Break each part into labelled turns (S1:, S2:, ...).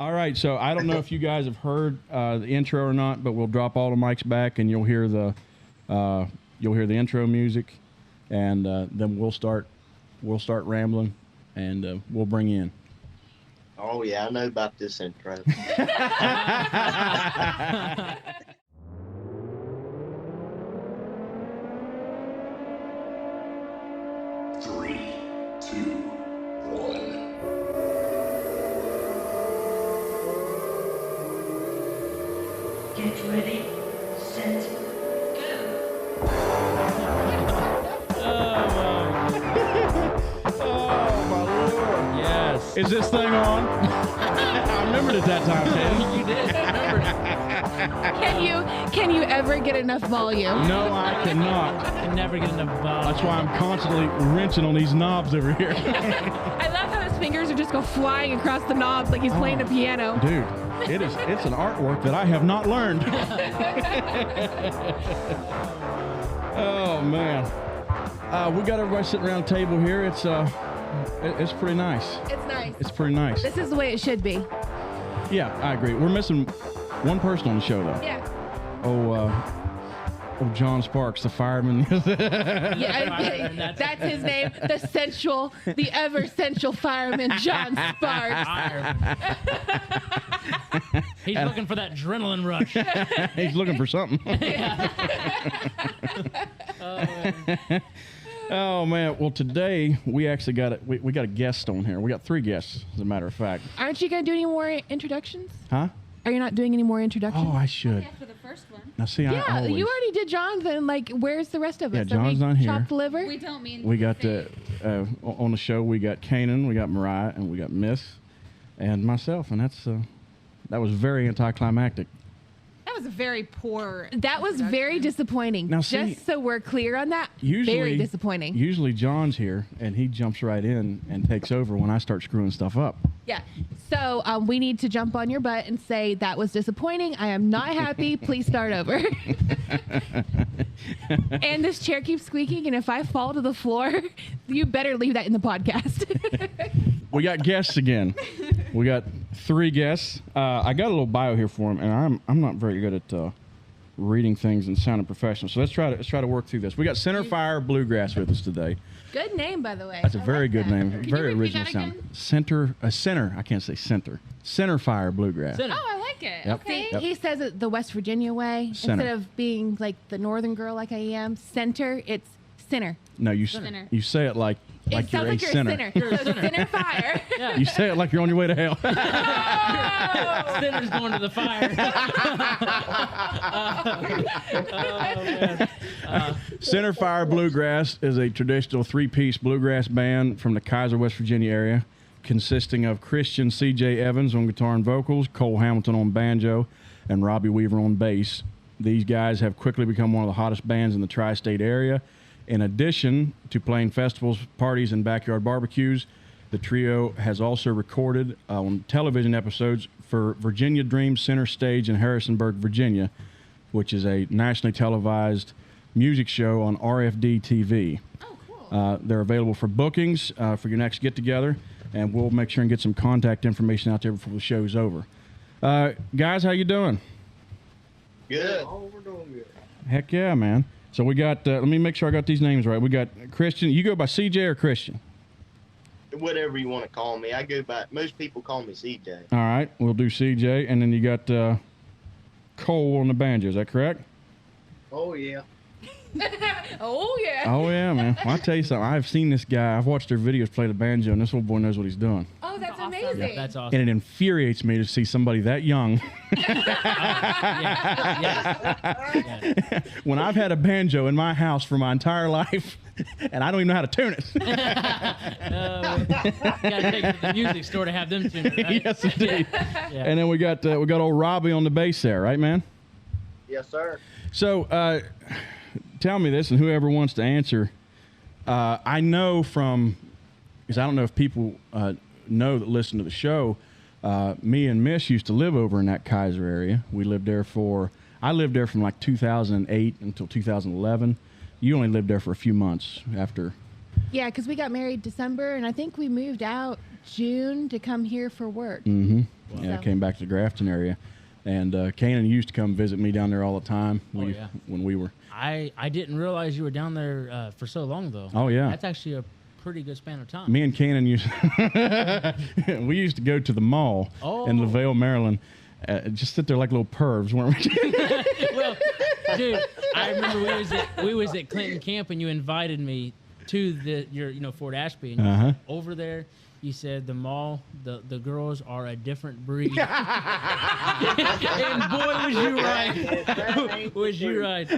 S1: All right, so I don't know if you guys have heard the intro or not, but we'll drop all the mics back, and you'll hear the intro music, and then we'll start rambling, and we'll bring you in.
S2: Oh yeah, I know about this intro.
S3: 3, 2, 1.
S4: Get ready, set, go.
S1: Oh my Lord!
S5: Yes.
S1: Is this thing on? I remembered it that time, Katie.
S5: You did. Remember.
S6: Can you ever get enough volume?
S1: No, I cannot.
S5: I can never get enough volume.
S1: That's why I'm constantly wrenching on these knobs over here.
S6: I love how his fingers are just go flying across the knobs like he's playing a piano.
S1: Dude, it's an artwork that I have not learned. Oh man. We got everybody sitting around the table here. It's pretty nice.
S6: It's nice.
S1: It's pretty nice.
S6: This is the way it should be.
S1: Yeah, I agree. We're missing one person on the show though.
S6: Yeah.
S1: Oh, John Sparks, the fireman.
S6: Yeah, that's his name. The ever sensual fireman, John Sparks.
S5: He's looking for that adrenaline rush.
S1: He's looking for something. Oh man! Well, today we actually got we got a guest on here. We got 3 guests, as a matter of fact.
S6: Aren't you gonna do any more introductions?
S1: Huh?
S6: Are you not doing any more introductions?
S1: Oh, I should.
S7: Yeah, for the first one.
S1: Now, see,
S6: Yeah,
S1: I always.
S6: you already did John's, and like, where's the rest of us?
S1: Yeah,
S6: Are
S1: John's
S6: we
S1: not here.
S6: chopped liver?
S7: We don't mean
S1: We got
S7: the
S1: on the show. We got Kanan, we got Mariah, and we got Miss, and myself, and that was very anticlimactic.
S7: That was a very poor.
S6: That was very disappointing.
S1: Now, see,
S6: just so we're clear on that,
S1: Usually,
S6: very disappointing.
S1: Usually, John's here, and he jumps right in and takes over when I start screwing stuff up.
S6: Yeah. So we need to jump on your butt and say that was disappointing. I am not happy. Please start over. And this chair keeps squeaking, and if I fall to the floor, you better leave that in the podcast.
S1: We got guests again. We got 3 guests. I got a little bio here for them, and I'm not very good at reading things and sounding professional. So let's try to work through this. We got Centerfire Bluegrass with us today.
S6: Good name, by the way.
S1: That's a very good name.
S7: Can
S1: Very
S7: you repeat
S1: original
S7: that
S1: sound.
S7: again?
S1: Center. I can't say center. Centerfire Bluegrass.
S5: Center.
S7: Oh, I like it.
S1: Yep.
S7: Okay.
S1: Yep.
S6: He says it the West Virginia way.
S1: Center.
S6: Instead of being like the northern girl like I am, center, it's sinner.
S1: No, you
S7: Sinner.
S1: you say it like
S6: It
S1: you're
S6: sounds
S1: a
S6: like you're
S1: sinner.
S6: a sinner. So center fire.
S5: Yeah.
S1: You say it like you're on your way to hell.
S5: Sinner's going to the fire. Oh, man.
S1: Centerfire Bluegrass is a traditional 3-piece bluegrass band from the Kaiser, West Virginia area, consisting of Christian C.J. Evans on guitar and vocals, Cole Hamilton on banjo, and Robbie Weaver on bass. These guys have quickly become one of the hottest bands in the tri-state area. In addition to playing festivals, parties, and backyard barbecues, the trio has also recorded on television episodes for Virginia Dream Center Stage in Harrisonburg, Virginia, which is a nationally televised music show on RFD TV.
S7: Oh, cool.
S1: They're available for bookings for your next get-together, and we'll make sure and get some contact information out there before the show's over. Guys, how you doing?
S2: Good. Oh, we're doing good.
S1: Heck yeah, man. So we got, let me make sure I got these names right. We got Christian. You go by CJ or Christian?
S2: Whatever you want to call me. I go by, most people call me CJ.
S1: All right, we'll do CJ. And then you got Cole on the banjo. Is that correct?
S2: Oh, yeah.
S6: Oh, yeah.
S1: Oh, yeah, man. Well, I'll tell you something. I've seen this guy. I've watched their videos play the banjo, and this little boy knows what he's doing.
S6: Oh, that's
S7: Awesome.
S6: amazing.
S5: Yeah, that's awesome.
S1: And it infuriates me to see somebody that young
S5: Yeah.
S1: when I've had a banjo in my house for my entire life, and I don't even know how to tune it.
S5: You gotta take it to the music store to have them tune it, right?
S1: Yes, indeed.
S5: Yeah.
S1: And then we got old Robbie on the bass there, right, man?
S2: Yes, sir.
S1: So tell me this, and whoever wants to answer, I know from, because I don't know if people know that listen to the show, me and Miss used to live over in that Kaiser area. I lived there from like 2008 until 2011. You only lived there for a few months after.
S6: Yeah, because we got married December, and I think we moved out June to come here for work.
S1: Mm-hmm. Yeah, I
S6: So-
S1: came back to the Grafton area. And Kanan used to come visit me down there all the time
S5: yeah.
S1: when we were.
S5: I didn't realize you were down there for so long, though.
S1: Oh, yeah.
S5: That's actually a pretty good span of time.
S1: Me and Kanan we used to go to the mall in LaVale, Maryland. Just sit there like little pervs, weren't we?
S5: Well, dude, I remember we was at Clinton Camp and you invited me to your Fort Ashby, and
S1: Uh-huh.
S5: over there you said the mall, the girls are a different breed. And boy, was you right. Was you right?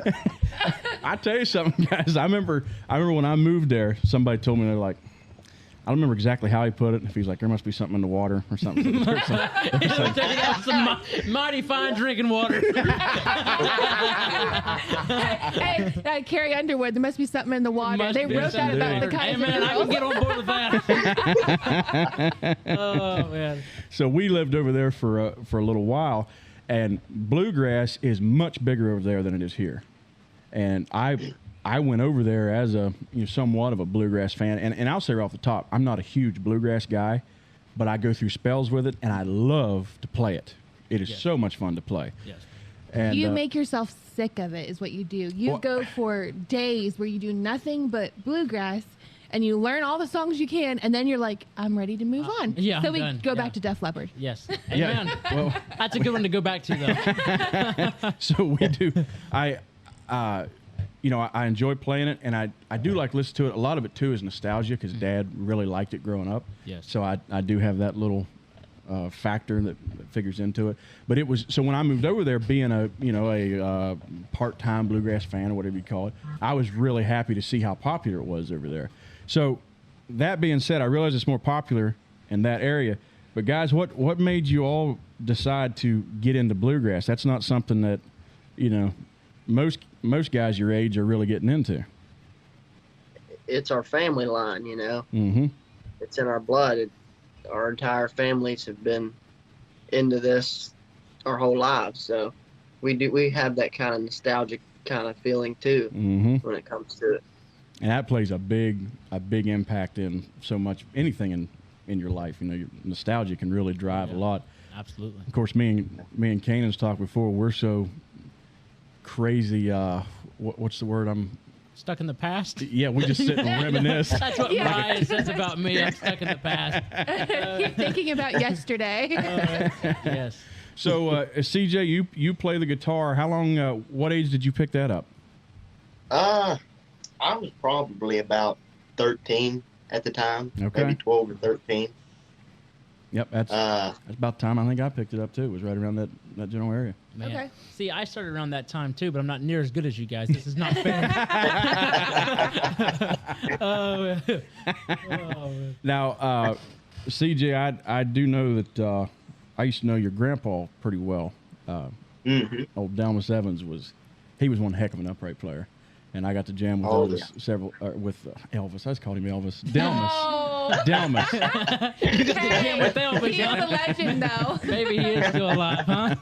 S1: I tell you something, guys. I remember when I moved there, somebody told me, they're like, I don't remember exactly how he put it. If he's like, there must be something in the water or something.
S5: It'll take out some mighty fine drinking water.
S6: Hey, Carrie Underwood, there must be something in the water.
S5: Must
S6: They
S5: be
S6: wrote that about the
S1: something.
S5: Hey
S6: Kaiser
S5: man, I
S6: girls.
S5: can get on board with that. Oh man.
S1: So we lived over there for a little while, and bluegrass is much bigger over there than it is here. And I went over there as a somewhat of a bluegrass fan, and I'll say right off the top, I'm not a huge bluegrass guy, but I go through spells with it, and I love to play it. It is
S5: Yes.
S1: so much fun to play.
S5: Yes.
S1: And
S6: You make yourself sick of it, is what you do. You
S1: Well-
S6: go for days where you do nothing but bluegrass, and you learn all the songs you can, and then you're like, I'm ready to move on.
S5: yeah,
S6: So
S5: I'm
S6: we
S5: done.
S6: go
S5: Yeah.
S6: back to Def Leppard.
S5: Yes.
S1: Yeah.
S5: Amen.
S1: Well,
S5: That's a good one to go back to, though.
S1: so we do. I enjoy playing it, and I do like listen to it. A lot of it too is nostalgia because Dad really liked it growing up.
S5: Yes.
S1: So I do have that little factor that figures into it. But it was so when I moved over there, being a part-time bluegrass fan or whatever you call it, I was really happy to see how popular it was over there. So that being said, I realize it's more popular in that area. But guys, what made you all decide to get into bluegrass? That's not something that most guys your age are really getting into.
S8: It's our family line,
S1: Mm-hmm.
S8: It's in our blood. Our entire families have been into this our whole lives, so we have that kind of nostalgic kind of feeling too
S1: Mm-hmm.
S8: when it comes to it.
S1: And that plays a big impact in so much anything in your life. Your nostalgia can really drive a lot.
S5: Absolutely.
S1: Of course, me and Kanan's talked before. We're so crazy. What's the word?
S5: Stuck in the past.
S1: Yeah, we just sit and reminisce.
S5: That's what Brian says about me. I'm stuck in the past.
S6: Keep thinking about yesterday.
S5: Yes.
S1: So, CJ, you play the guitar. How long? What age did you pick that up?
S2: I was probably about 13 at the time,
S1: Okay.
S2: maybe 12 or 13.
S1: Yep, that's about the time I think I picked it up too. It was right around that general area.
S5: Man.
S6: Okay.
S5: See, I started around that time too, but I'm not near as good as you guys. This is not fair. Oh, man. Oh, man.
S1: Now, CJ, I do know that I used to know your grandpa pretty well.
S2: Mm-hmm.
S1: Old Delmas Evans was one heck of an upright player, and I got to jam with Elvis. I just called him Elvis. Delmas.
S6: Oh,
S1: Delmas.
S5: You got to jam with Elvis,
S6: he is
S5: huh?
S6: a legend, though.
S5: Maybe he is still alive, huh?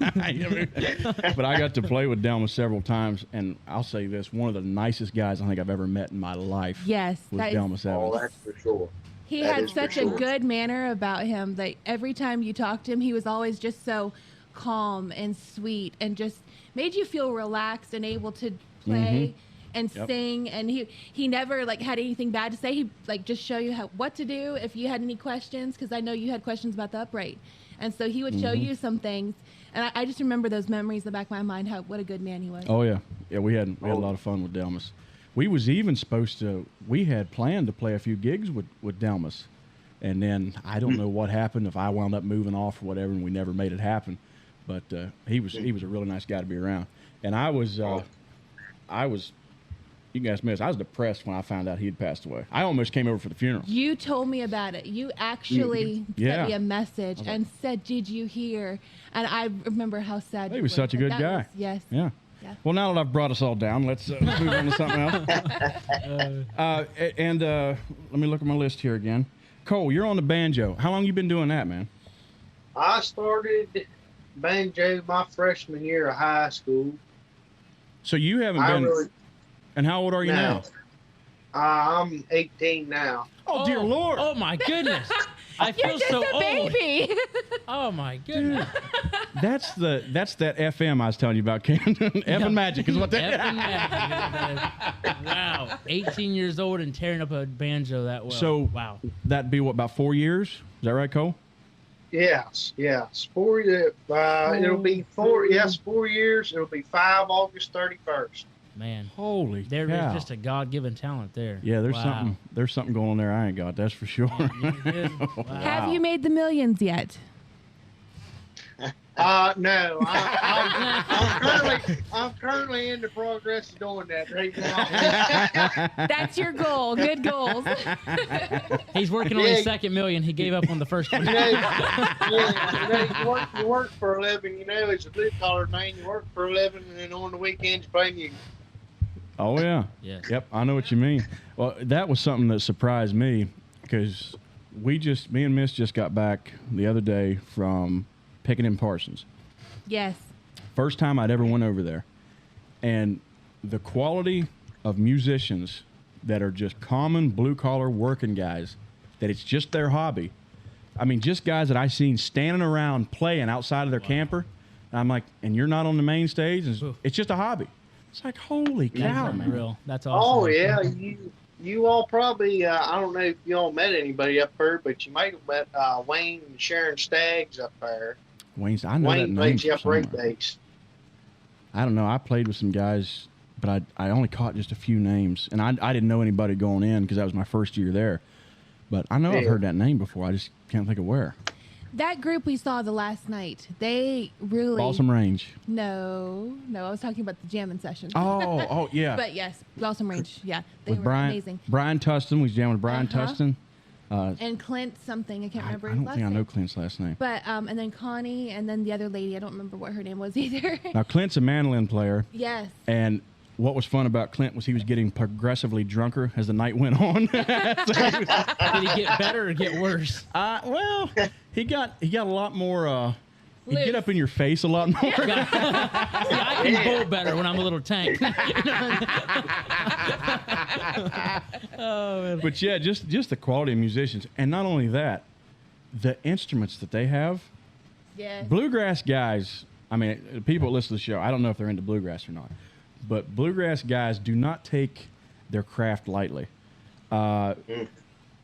S1: But I got to play with Delmas several times, and I'll say this: one of the nicest guys I think I've ever met in my life.
S6: Yes,
S1: was
S6: that is-
S1: Delmas Evans.
S2: Oh, that's for sure.
S6: He
S2: That
S6: had
S2: is for
S6: such a
S2: sure.
S6: good manner about him that every time you talked to him, he was always just so calm and sweet and just made you feel relaxed and able to play and
S1: Yep.
S6: sing. And he never had anything bad to say. He just show you what to do if you had any questions, because I know you had questions about the upright. And so he would show you some things. And I just remember those memories in the back of my mind, what a good man he was.
S1: Oh yeah, we had a lot of fun with Delmas. We was even we had planned to play a few gigs with Delmas, and then I don't know what happened, if I wound up moving off or whatever, and we never made it happen. But he was a really nice guy to be around, and I was you guys missed. I was depressed when I found out he had passed away. I almost came over for the funeral.
S6: You told me about it. You actually
S1: Yeah.
S6: sent me a message and said, "Did you hear?" And I remember how sad.
S1: He
S6: you
S1: was
S6: were.
S1: such a good
S6: That
S1: guy.
S6: was- yes.
S1: Yeah.
S6: Yeah.
S1: Well, now that I've brought us all down, let's move on to something else. Let me look at my list here again. Cole, you're on the banjo. How long you been doing that, man?
S9: I started banjo my freshman year of high school.
S1: So you haven't been. And how old are you now?
S9: I'm 18 now.
S1: Oh, dear Lord.
S5: Oh my goodness. I feel
S6: You're just
S5: so
S6: a
S5: old.
S6: baby.
S5: Oh my goodness.
S1: That's that FM I was telling you about, Ken. FM Magic is what that
S5: Effing magic. Wow. 18 years old and tearing up a banjo that well.
S1: So
S5: wow.
S1: that'd be what, about 4 years? Is that right, Cole?
S9: Yes. 4 years. It'll be 4. Yes, 4 years. It'll be 5 August 31st.
S5: Man.
S1: Holy
S5: There
S1: cow.
S5: is just a God-given talent there.
S1: Yeah, there's
S5: Wow.
S1: something going on there I ain't got, that's for sure.
S5: You did. Wow.
S6: Have you made the millions yet?
S9: No. I'm currently in the progress of doing that right now.
S6: That's your goal. Good goals.
S5: He's working on his second million. He gave up on the first one.
S9: You work for a living. As a blue collar man, you work for a living, and then on the weekends you play music.
S1: Oh, yeah.
S5: Yes.
S1: Yep, I know what you mean. Well, that was something that surprised me because me and Miss just got back the other day from picking in Parsons.
S6: Yes.
S1: First time I'd ever went over there. And the quality of musicians that are just common blue-collar working guys, that it's just their hobby. I mean, just guys that I seen standing around playing outside of their camper. And I'm like, and you're not on the main stage? And it's just a hobby. It's like, holy cow,
S5: That's
S1: man.
S5: unreal. That's awesome.
S9: Oh yeah, you all probably I don't know if you all met anybody up there, but you might have met Wayne and Sharon Staggs up there.
S1: Wayne's, I know that
S9: Wayne
S1: name
S9: plays the
S1: from
S9: upright
S1: somewhere.
S9: bass.
S1: I don't know. I played with some guys, but I only caught just a few names. And I didn't know anybody going in because that was my first year there. But I know I've
S9: Yeah.
S1: heard that name before. I just can't think of where.
S6: That group we saw the last night, they really.
S1: Balsam Range.
S6: No, I was talking about the jamming session.
S1: Oh, yeah.
S6: But yes, Balsam Range. Yeah, they
S1: with
S6: were
S1: Brian,
S6: amazing.
S1: Brian Tustin. We jammed with Brian
S6: Uh-huh.
S1: Tustin.
S6: And Clint something. I can't
S1: I
S6: remember his
S1: don't
S6: last
S1: think I
S6: name.
S1: know Clint's last name.
S6: But and then Connie, and then the other lady. I don't remember what her name was either.
S1: Now, Clint's a mandolin player.
S6: Yes.
S1: And what was fun about Clint was he was getting progressively drunker as the night went on.
S5: Did he get better or get worse?
S1: Well, he got a lot more. He'd
S6: Loose.
S1: get up in your face a lot more.
S5: See, I can bowl better when I'm a little tank. Oh, man.
S1: But yeah, just the quality of musicians, and not only that, the instruments that they have.
S6: Yes.
S1: Bluegrass guys. I mean, people that listen to the show. I don't know if they're into bluegrass or not, but bluegrass guys do not take their craft lightly.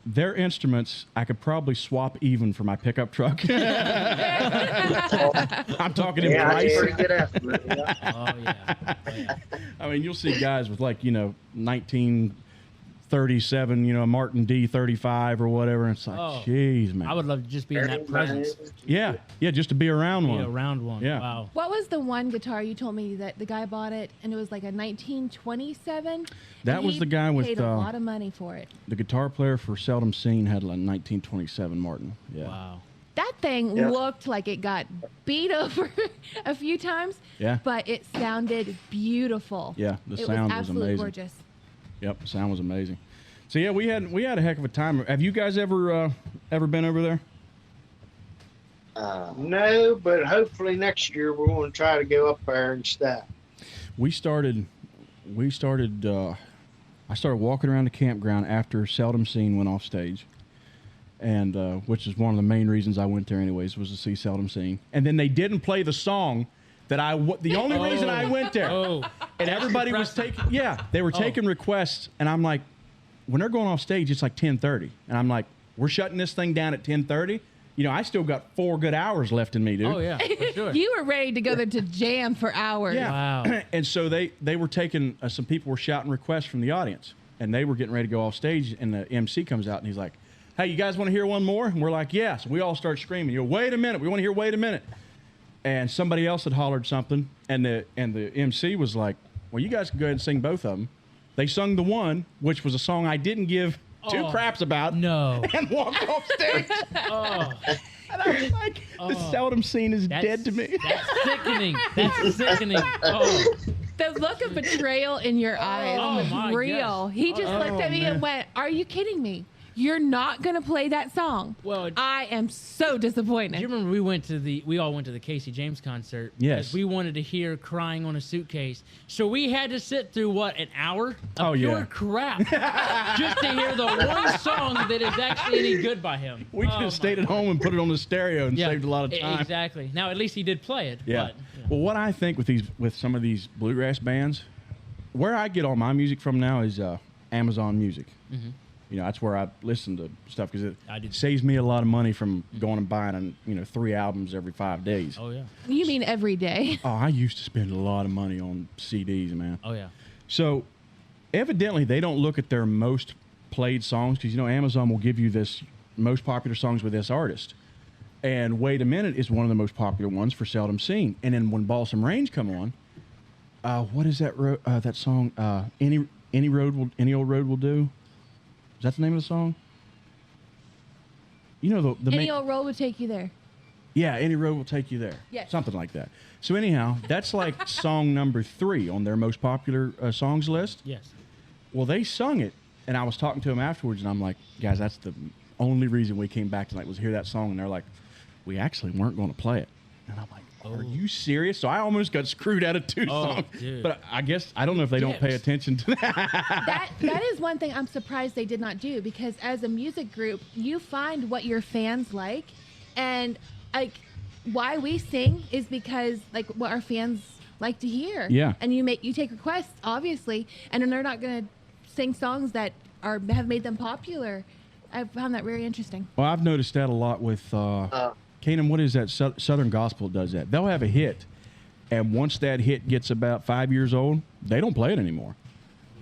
S1: Their instruments, I could probably swap even for my pickup truck. I'm talking in
S9: Yeah, that's
S1: price.
S9: a pretty good estimate. Yeah.
S5: Oh, yeah. Oh, yeah.
S1: I mean, you'll see guys with 1937, Martin D35 or whatever. And it's like,
S5: Oh.
S1: jeez, man.
S5: I would love to just be in that presence.
S1: Yeah, just to be around
S5: Be
S1: one.
S5: a round one.
S1: Yeah.
S5: Wow.
S6: What was the one guitar you told me that the guy bought it and it was like a 1927?
S1: That
S6: And
S1: was
S6: he
S1: the guy with
S6: paid a lot of money for it.
S1: the guitar player for Seldom Seen had a 1927 Martin. Yeah.
S5: Wow.
S6: That thing
S9: Yeah.
S6: looked like it got beat over a few times,
S1: Yeah.
S6: but it sounded beautiful.
S1: Yeah, the
S6: it
S1: sound
S6: was
S1: was
S6: absolutely
S1: amazing.
S6: gorgeous.
S1: Yep, the sound was amazing. So yeah, we had a heck of a time. Have you guys ever been over there?
S9: No, but hopefully next year we're going to try to go up there and stuff.
S1: I started walking around the campground after Seldom Seen went off stage, and which is one of the main reasons I went there anyways, was to see Seldom Seen. And then they didn't play the song that the only reason I went there.
S5: Oh.
S1: And everybody was taking, they were taking requests, and I'm like, when they're going off stage, it's like 10:30, and I'm like, we're shutting this thing down at 10:30. I still got 4 good hours left in me, dude.
S5: Oh, yeah. For sure.
S6: You were ready to go there to jam for hours.
S1: Yeah.
S5: Wow.
S1: And so they were taking, some people were shouting requests from the audience, and they were getting ready to go off stage, and the MC comes out, and he's like, hey, you guys want to hear one more? And we're like, yes. We all start screaming, wait a minute. We want to hear wait a minute. And somebody else had hollered something, and the MC was like, well, you guys can go ahead and sing both of them. They sung the one, which was a song I didn't give two craps about.
S5: No.
S1: And walked off stage.
S5: Oh.
S1: And I was like, the Seldom Seen is dead to me.
S5: That's sickening. That's sickening. Oh.
S6: The look of betrayal in your eyes
S5: Oh,
S6: was
S5: my
S6: real.
S5: gosh.
S6: He just looked at me
S1: man.
S6: and went, "Are you kidding me?" You're not gonna play that song.
S5: Well,
S6: I am so disappointed.
S5: do you remember we all went to the Casey James concert?
S1: Yes.
S5: Because we wanted to hear "Crying on a Suitcase," so we had to sit through what, an hour of
S1: Oh,
S5: pure
S1: yeah.
S5: crap just to hear the one song that is actually any good by him.
S1: We could
S5: Oh,
S1: have stayed
S5: my
S1: at home and put it on the stereo and
S5: Yeah,
S1: saved a lot of time.
S5: Exactly. Now at least he did play it.
S1: Yeah.
S5: But,
S1: Well, what I think with some of these bluegrass bands, where I get all my music from now is Amazon Music.
S5: Mhm.
S1: You know, that's where I listen to stuff because
S5: I do.
S1: it saves me a lot of money from going and buying 3 albums every 5 days.
S5: Oh yeah.
S6: You mean every day?
S1: Oh, I used to spend a lot of money on CDs, man.
S5: Oh yeah.
S1: So, evidently, they don't look at their most played songs because Amazon will give you this most popular songs with this artist, and Wait a Minute is one of the most popular ones for Seldom Seen. And then when Balsam Range come on, what is that that song? Any old road will do. Is that the name of the song? You know the
S6: Any
S1: main,
S6: old road would take you there.
S1: yeah, Any Road Will Take You There.
S6: Yes.
S1: Something like that. So anyhow, that's like song number 3 on their most popular songs list.
S5: Yes.
S1: Well, they sung it, and I was talking to them afterwards, and I'm like, guys, that's the only reason we came back tonight was hear that song. And they're like, we actually weren't going to play it. And I'm like, are you serious? So I almost got screwed out of 2 songs.
S5: Dude.
S1: But I guess, I don't know if they don't pay
S5: Yes.
S1: attention to that.
S6: That is one thing I'm surprised they did not do, because as a music group, you find what your fans like, and like why we sing is because like what our fans like to hear.
S1: Yeah.
S6: And you take requests, obviously, and then they're not gonna sing songs that have made them popular. I found that very interesting.
S1: Well, I've noticed that a lot with Canaan. What is that? Southern Gospel does that. They'll have a hit, and once that hit gets about 5 years old, they don't play it anymore,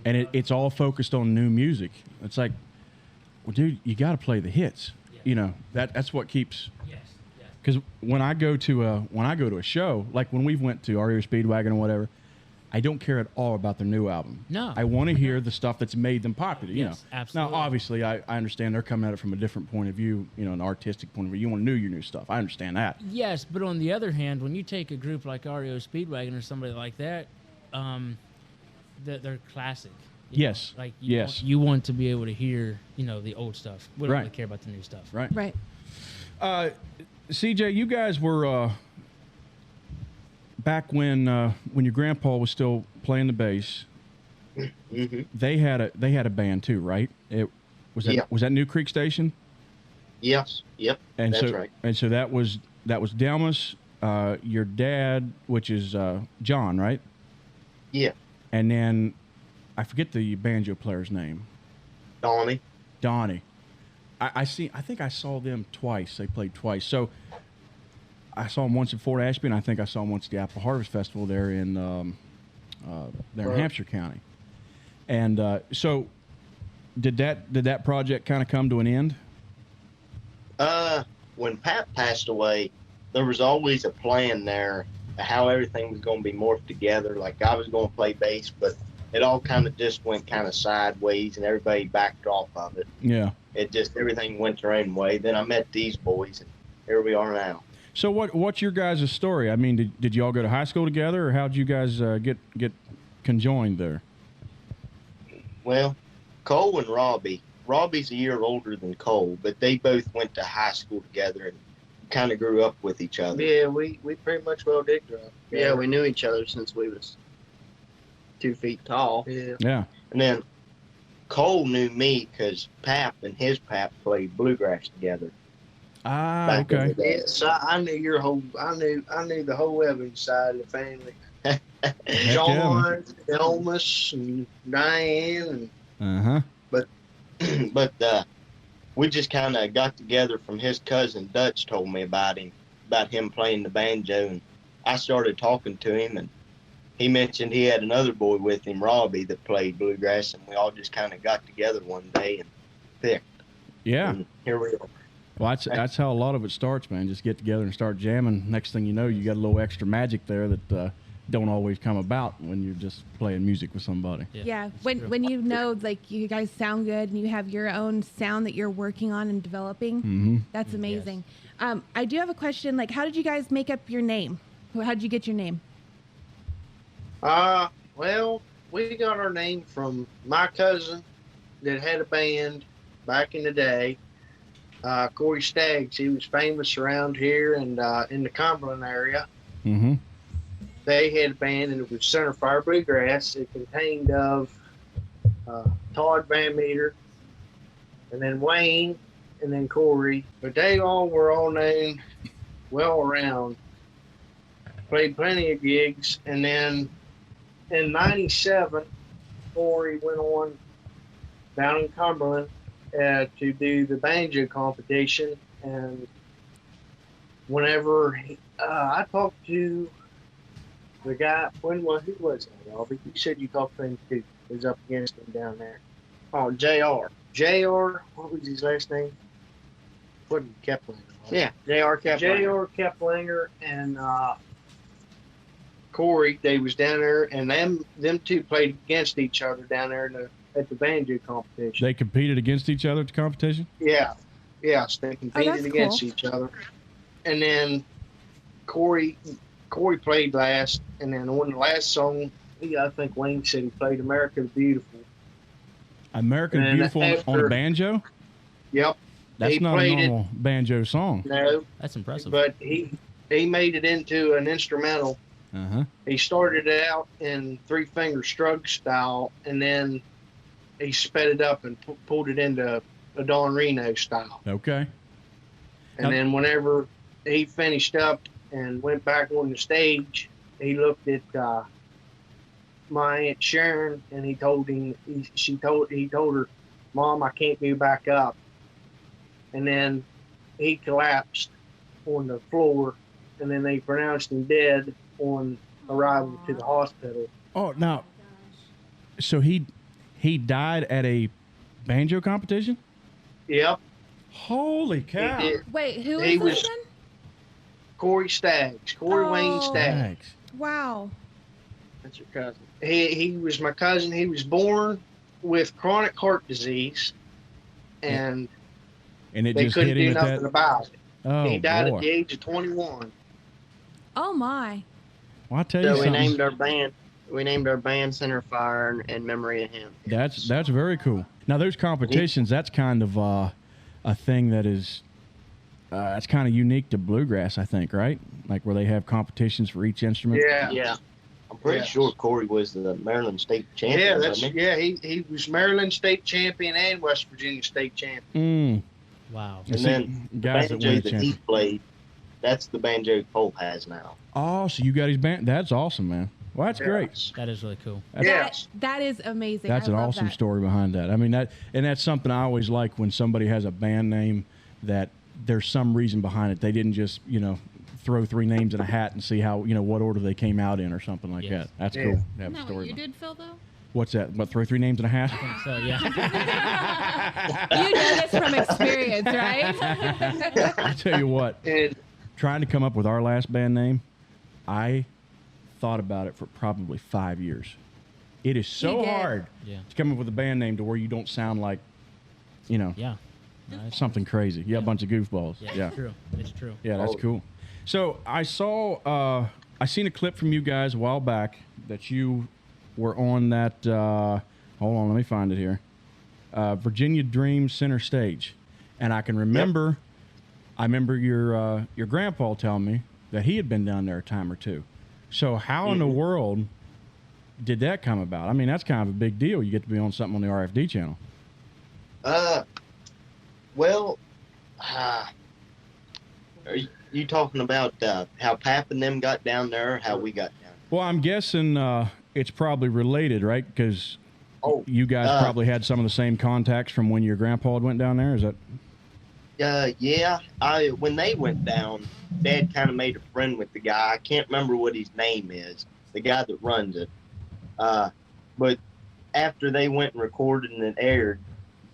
S1: and it's all focused on new music. It's like, well, dude, you got to play the hits. That's what keeps.
S5: Yes. Yes.
S1: Because when I go to a show, like when we went to REO Speedwagon or whatever, I don't care at all about their new album.
S5: No.
S1: I want to hear the stuff that's made them popular.
S5: Yes, absolutely.
S1: Now, obviously, I understand they're coming at it from a different point of view. An artistic point of view. You want to know your new stuff. I understand that.
S5: Yes, but on the other hand, when you take a group like REO Speedwagon or somebody like that, they're classic.
S1: Yes.
S5: Like
S1: Yes.
S5: you want to be able to hear, the old stuff. We don't
S1: Right.
S5: really care about the new stuff.
S1: Right.
S6: Right.
S1: CJ, you guys were back when your grandpa was still playing the bass.
S2: Mm-hmm.
S1: They had a band too, right? Was that New Creek Station?
S2: Yes. Yep.
S1: And
S2: that's
S1: so,
S2: right.
S1: And so that was Delmas, your dad, which is John, right?
S2: Yeah.
S1: And then I forget the banjo player's name.
S2: Donnie.
S1: I think I saw them twice. They played twice. So I saw them once at Fort Ashby, and I think I saw them once at the Apple Harvest Festival there in Hampshire County. And so did that project kind of come to an end?
S2: When Pat passed away, there was always a plan there how everything was going to be morphed together. Like I was going to play bass, but it all kind of just went kind of sideways, and everybody backed off of it.
S1: Yeah.
S2: Everything went their own way. Then I met these boys, and here we are now.
S1: So what's your guys' story? I mean, did you all go to high school together, or how'd you guys get conjoined there?
S2: Well, Cole and Robbie. Robbie's a year older than Cole, but they both went to high school together and kind of grew up with each other.
S9: Yeah, we pretty much well did grow up.
S8: Yeah, we knew each other since we was 2 feet tall.
S9: Yeah.
S1: Yeah.
S2: And then Cole knew me because Pap and his Pap played bluegrass together.
S1: Ah,
S2: back in
S1: okay.
S2: the day.
S9: Yeah, so I knew the whole Evans side of the family. John, Elmas, and Diane,
S1: Uh-huh.
S2: But we just kind of got together from his cousin Dutch told me about him playing the banjo, and I started talking to him, and he mentioned he had another boy with him, Robbie, that played bluegrass, and we all just kind of got together one day and picked.
S1: Yeah.
S2: And here we are.
S1: Well, that's how a lot of it starts, man. Just get together and start jamming. Next thing you know, you got a little extra magic there that don't always come about when you're just playing music with somebody.
S6: Yeah.
S5: true.
S6: When you know, like, you guys sound good and you have your own sound that you're working on and developing,
S1: Mm-hmm.
S6: that's amazing. I do have a question. Like, how did you guys make up your name? How did you get your name?
S9: Well, we got our name from my cousin that had a band back in the day. Corey Staggs, he was famous around here and in the Cumberland area.
S1: Mm-hmm.
S9: They had a band, and it was Centerfire Bluegrass. It contained of Todd Van Meter, and then Wayne, and then Corey. But they all were all known well around. Played plenty of gigs, and then in '97, Corey went on down in Cumberland to do the banjo competition. And whenever I talked to the guy, who was that, Robbie? You said you talked to him too. He was up against him down there. Oh, JR. JR, what was his last name? Wasn't Keplinger.
S8: Yeah, J.R. Keplinger.
S9: J.R. Keplinger and Corey, they was down there, and them two played against each other down there at the banjo competition.
S1: They competed against each other at the competition?
S9: Yeah. Yes, they competed
S6: that's
S9: against
S6: cool.
S9: each other. And then Corey played last, and then on the last song, I think Wayne said he played America the Beautiful.
S1: American
S9: And
S1: Beautiful on a banjo?
S9: Yep.
S1: That's
S9: He
S1: not a
S9: played it-
S1: normal banjo song.
S9: No,
S5: That's impressive.
S9: but he made it into an instrumental.
S1: Uh-huh.
S9: He started it out in three-finger stroke style, and then he sped it up and pulled it into a Don Reno style.
S1: Okay.
S9: And then whenever he finished up and went back on the stage, he looked at my Aunt Sharon, and he told her, "Mom, I can't go back up." And then he collapsed on the floor, and then they pronounced him dead on arrival to the hospital.
S1: Oh, now, so he died at a banjo competition?
S9: Yep,
S1: Holy
S9: he
S1: cow.
S9: did.
S6: Wait, who
S9: He
S6: is
S9: was-
S6: this again?
S9: Corey Staggs, Corey Wayne
S6: Oh.
S9: Staggs.
S1: Thanks.
S6: Wow.
S8: That's your cousin.
S9: He was my cousin. He was born with chronic heart disease, and
S1: And it
S9: they
S1: just
S9: couldn't
S1: hit
S9: do
S1: him at
S9: nothing
S1: that.
S9: about it.
S1: Oh,
S9: He died
S1: boy.
S9: at the age of 21.
S6: Oh my.
S1: Well, I tell you
S8: So we
S1: something.
S8: named our band. We named our band Centerfire in memory of him.
S1: That's very cool. Now, those competitions, that's kind of a thing that is that's kind of unique to bluegrass, I think, right? Like where they have competitions for each instrument.
S9: Yeah.
S8: Yeah.
S2: I'm pretty
S9: Yeah.
S2: sure Corey was the Maryland state champion.
S9: Yeah, that's
S2: wasn't he?
S9: yeah. He was Maryland state champion and West Virginia state champion.
S5: Wow.
S1: You
S2: And
S1: see,
S2: then the
S1: guys that
S2: banjo
S1: win the
S2: that he
S1: championship.
S2: played, that's the banjo Cole has now.
S1: Oh, so you got his band? That's awesome, man. Well, that's great.
S5: That is really cool.
S1: That's,
S9: Yeah.
S6: That is amazing.
S1: that's
S6: I
S1: an
S6: love
S1: awesome
S6: that.
S1: story behind that. I mean, that's something I always like when somebody has a band name that there's some reason behind it. They didn't just throw three names in a hat and see how what order they came out in or something like
S5: Yes.
S1: that. That's
S9: Yeah.
S1: cool. To have
S7: Isn't
S1: a
S7: that
S1: story
S7: what you
S1: behind-
S7: did, Phil, though?
S1: What's that? What, throw three names in a hat?
S5: So yeah.
S6: You know this from experience, right?
S1: I tell you what,
S9: And
S1: trying to come up with our last band name, I thought about it for probably 5 years. It is so
S6: You did.
S1: hard
S5: Yeah.
S1: to come up with a band name to where you don't sound like,
S5: Yeah. No, it's-
S1: something crazy. Yeah, a bunch of goofballs.
S5: Yeah.
S1: Yeah,
S5: It's true. It's true.
S1: yeah, that's cool. So I saw, I seen a clip from you guys a while back that you were on that. Hold on, let me find it here. Virginia Dream Center Stage, and I can remember. I remember your grandpa telling me that he had been down there a time or two. So how in the world did that come about? I mean, that's kind of a big deal. You get to be on something on the RFD channel.
S2: Well, are you talking about how Pap and them got down there, or how we got down?
S1: Well, I'm guessing it's probably related, right? Because
S2: Oh,
S1: you guys probably had some of the same contacts from when your grandpa went down there. Is that?
S2: Yeah. When they went down, Dad kind of made a friend with the guy. I can't remember what his name is, the guy that runs it. But after they went and recorded and it aired,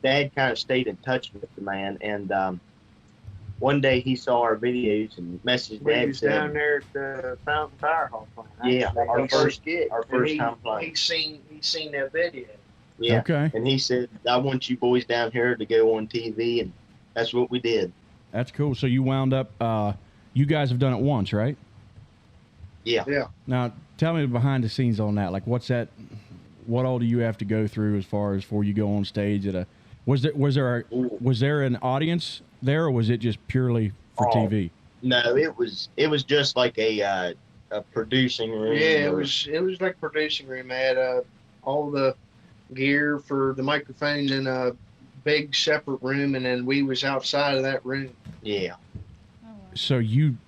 S2: Dad kind of stayed in touch with the man. And one day he saw our videos and messaged
S9: we
S2: Dad.
S9: was down there at the Fountain Fire Hall playing.
S2: Yeah,
S9: Actually,
S2: our
S9: he-
S2: first gig, our
S9: and
S2: first
S9: he-
S2: time playing.
S9: He seen that video.
S2: Yeah.
S1: Okay,
S2: And he said, I want you boys down here to go on TV. And that's what we did.
S1: that's cool. So you wound up. You guys have done it once, right?
S2: Yeah.
S9: Yeah.
S1: Now, tell me the behind the scenes on that. Like, what's that? What all do you have to go through as far as before you go on stage at a Was there an audience there, or was it just purely for TV?
S2: No, it was just like a producing room.
S9: Yeah, it was like producing room. They had all the gear for the microphones in a big separate room, and then we was outside of that room.
S2: Yeah.
S1: So you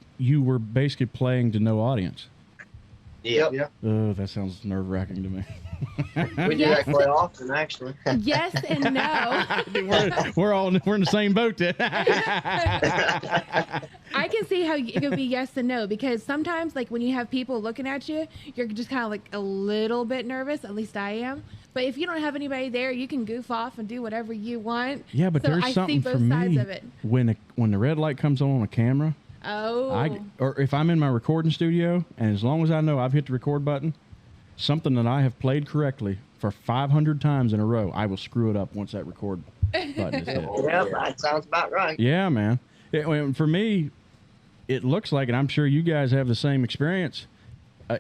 S1: were basically playing to no audience.
S2: Yeah.
S9: Yep.
S1: Oh, that sounds nerve-wracking to me.
S8: We do that quite often, actually.
S6: Yes and no.
S1: we're in the same boat then.
S6: I can see how it could be yes and no, because sometimes, like, when you have people looking at you, you're just kind of like a little bit nervous. At least I am. But if you don't have anybody there, you can goof off and do whatever you want.
S1: Yeah, but
S6: So
S1: there's
S6: I
S1: something
S6: see both
S1: for
S6: sides
S1: me
S6: of it.
S1: when the red light comes on a camera.
S6: Oh.
S1: Or if I'm in my recording studio, and as long as I know I've hit the record button, something that I have played correctly for 500 times in a row, I will screw it up once that record button is hit.
S8: Yeah, that sounds about right.
S1: Yeah, man. For me, it looks like, and I'm sure you guys have the same experience,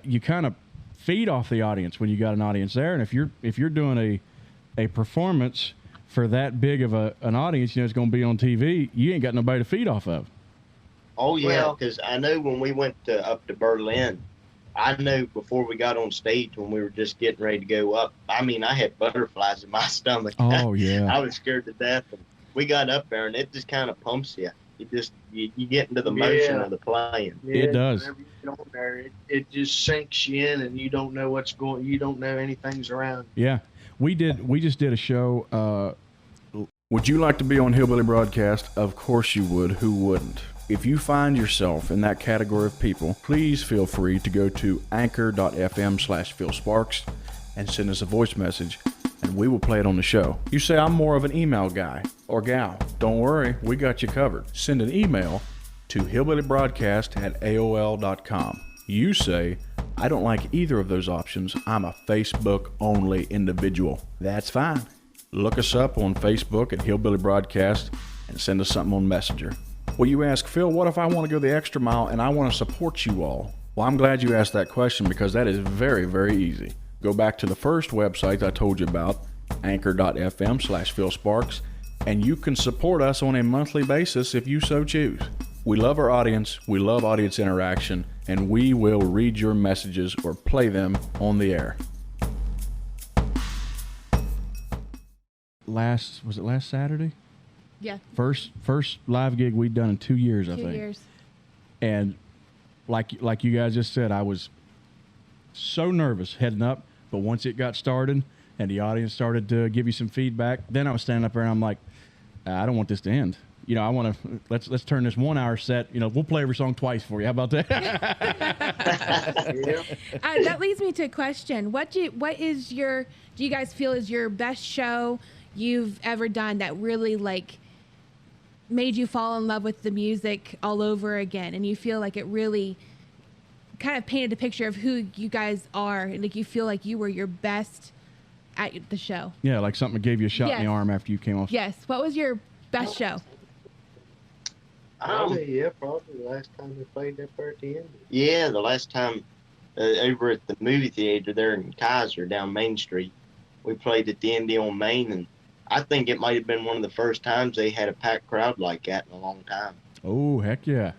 S1: you kind of feed off the audience when you got an audience there. And if you're doing a performance for that big of an audience, it's going to be on TV, you ain't got nobody to feed off of.
S2: Oh yeah,
S8: Well-
S2: because I know when we went up to Berlin, I know before we got on stage when we were just getting ready to go up. I mean, I had butterflies in my stomach.
S1: Oh yeah.
S2: I was scared to death. And we got up there, and it just kind of pumps you. You get into the motion
S9: Yeah.
S2: of the playing.
S9: Yeah,
S1: It does.
S9: Whenever you get on there, it just sinks you in, and you don't know what's going. You don't know anything's around.
S1: Yeah, we just did a show. Would you like to be on Hillbilly Broadcast? Of course you would. Who wouldn't? If you find yourself in that category of people, please feel free to go to anchor.fm/Phil Sparks and send us a voice message, and we will play it on the show. You say, I'm more of an email guy or gal. Don't worry, we got you covered. Send an email to hillbillybroadcast@aol.com. You say, I don't like either of those options. I'm a Facebook-only individual. That's fine. Look us up on Facebook at Hillbilly Broadcast and send us something on Messenger. Well, you ask, Phil, what if I want to go the extra mile and I want to support you all? Well, I'm glad you asked that question, because that is very, very easy. Go back to the first website I told you about, anchor.fm/Phil Sparks, and you can support us on a monthly basis if you so choose. We love our audience, we love audience interaction, and we will read your messages or play them on the air. Was it last Saturday?
S6: Yeah.
S1: First live gig we'd done in 2 years, I
S6: 2
S1: think.
S6: years.
S1: And like you guys just said, I was so nervous heading up, but once it got started and the audience started to give you some feedback, then I was standing up there and I'm like, I don't want this to end. I want to let's turn this 1 hour set. We'll play every song twice for you. How about that?
S6: That leads me to a question. Do you guys feel is your best show you've ever done that really made you fall in love with the music all over again, and you feel like it really kind of painted a picture of who you guys are, and you feel like you were your best at the show?
S1: Yeah, like something that gave you a shot in the arm after you came off.
S6: Yes. What was your best show?
S9: Probably the last time we played up there at the end.
S2: Yeah, the last time over at the movie theater there in Kaiser down Main Street, we played at the Indy on Main, and I think it might have been one of the first times they had a packed crowd like that in a long time.
S1: Oh, heck yeah.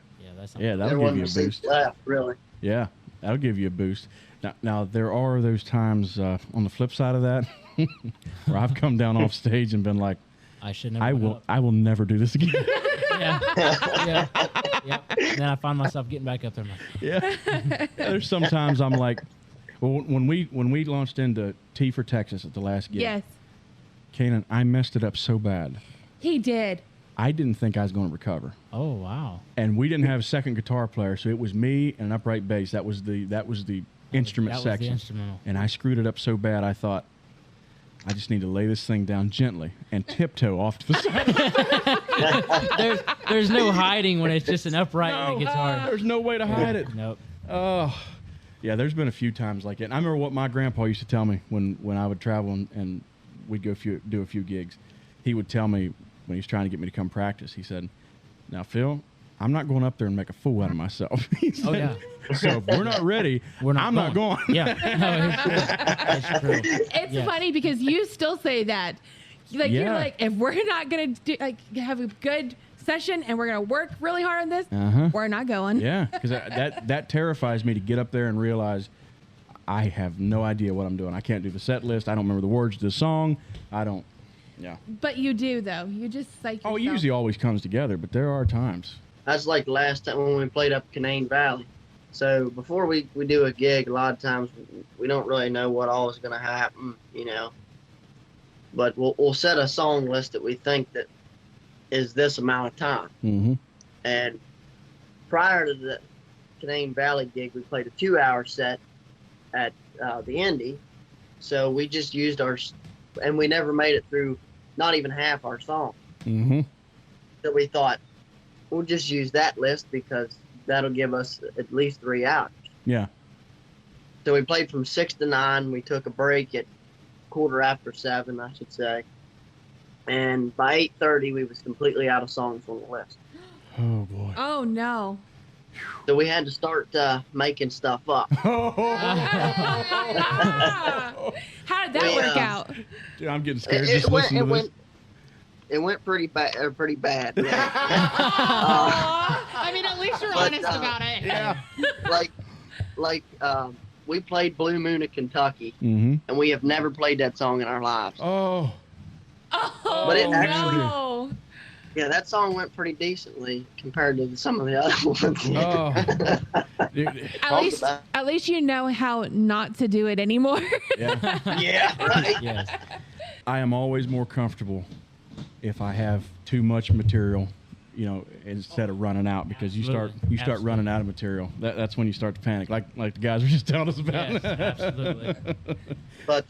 S1: That'll give you a boost.
S8: Left, really.
S1: Yeah, that'll give you a boost. Now there are those times on the flip side of that where I've come down off stage and been like,
S5: I should never.
S1: I will never do this again.
S5: Yeah. Then I find myself getting back up there.
S1: Yeah. There's sometimes I'm like, well, when we launched into T for Texas at the last gig.
S6: Yes.
S1: Kanan, I messed it up so bad.
S6: He did.
S1: I didn't think I was going to recover.
S5: Oh wow!
S1: And we didn't have a second guitar player, so it was me and an upright bass. That was the instrument
S5: That was
S1: section.
S5: the instrumental.
S1: And I screwed it up so bad. I thought, I just need to lay this thing down gently and tiptoe off to the side.
S5: There's no hiding when it's just an upright guitar.
S1: There's no way to hide it.
S5: Nope.
S1: Oh, yeah. There's been a few times like it. And I remember what my grandpa used to tell me when I would travel and we'd go do a few gigs. He would tell me when he was trying to get me to come practice. He said, "Now, Phil, I'm not going up there and make a fool out of myself." He said,
S5: Oh yeah.
S1: So if we're not ready, I'm not going.
S5: Yeah. No, it's true.
S6: It's funny because you still say that. Like you're
S1: Yeah.
S6: like, if we're not gonna have a good session and we're gonna work really hard on this, we're not going.
S1: Yeah, because that terrifies me to get up there and realize I have no idea what I'm doing. I can't do the set list. I don't remember the words to the song. I don't. Yeah.
S6: But you do though. You just psych yourself.
S1: Oh, it usually always comes together, but there are times.
S8: That's like last time when we played up Canaan Valley. So before we do a gig, a lot of times we don't really know what all is going to happen, you know. But we'll set a song list that we think that is this amount of time.
S1: Mm-hmm.
S8: And prior to the Canaan Valley gig, we played a 2-hour set at the Indy. So we just used and we never made it through not even half our song.
S1: Mm-hmm.
S8: So we thought, we'll just use that list because that'll give us at least 3 hours.
S1: Yeah.
S8: So we played from 6 to 9. We took a break at 7:15, I should say. And by 8:30, we was completely out of songs on the list.
S1: Oh boy.
S6: Oh no.
S8: So we had to start making stuff up.
S6: How did that work out?
S1: Dude, I'm getting scared just listening to this.
S8: It went pretty bad. Pretty bad. Yeah.
S7: I mean, at least you're honest about it.
S1: Yeah.
S8: like we played Blue Moon of Kentucky,
S1: Mm-hmm.
S8: and we have never played that song in our lives.
S1: Oh.
S6: Oh,
S8: But it actually-
S6: no.
S8: Yeah, that song went pretty decently compared to some of the other ones.
S1: Oh. Dude,
S6: At least you know how not to do it anymore.
S1: yeah.
S8: Yeah, right.
S5: Yes.
S1: I am always more comfortable if I have too much material, you know, instead of running out, because you start
S5: Absolutely.
S1: running out of material. That's when you start to panic, like the guys were just telling us about.
S5: Yes, absolutely.
S8: But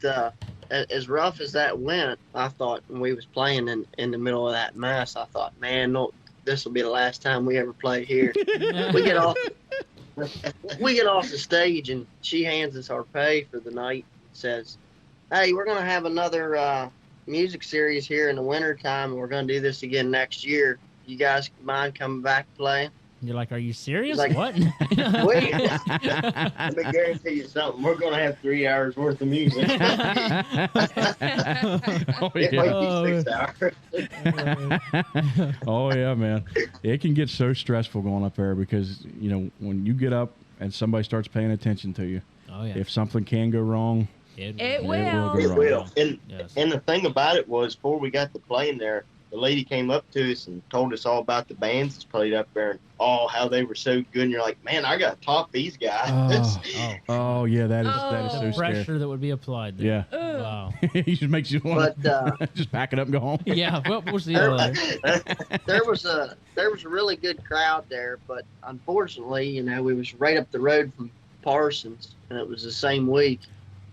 S8: as rough as that went, I thought when we was playing in the middle of that mess, I thought, man, no, this will be the last time we ever play here. we get off the stage, and she hands us our pay for the night and says, hey, we're going to have another music series here in the wintertime, and we're going to do this again next year. You guys mind coming back playing?
S5: You're like, are you serious?
S8: Like-
S5: What?
S8: Wait,
S2: Let me guarantee you something. We're going to have 3 hours worth of music.
S1: Oh,
S2: It
S1: yeah.
S2: might be 6 hours.
S1: Oh yeah, man. It can get so stressful going up there because, you know, when you get up and somebody starts paying attention to you,
S5: Oh yeah.
S1: if something can go wrong,
S6: It
S1: it
S6: will.
S1: will
S2: It
S1: go
S2: will.
S1: wrong.
S2: And,
S5: Yes.
S2: and the thing about it was, before we got to playing there, the lady came up to us and told us all about the bands that's played up there and how they were so good. And you're like, man, I got to top these guys.
S1: Oh yeah, that is
S5: The
S1: so scary.
S5: pressure that would be applied there.
S1: Yeah.
S6: Ugh.
S5: Wow.
S1: It just makes you want
S8: But
S1: to just pack it up and go home.
S5: Yeah. What was the other?
S8: there was a really good crowd there, but unfortunately, you know, we was right up the road from Parsons, and it was the same week.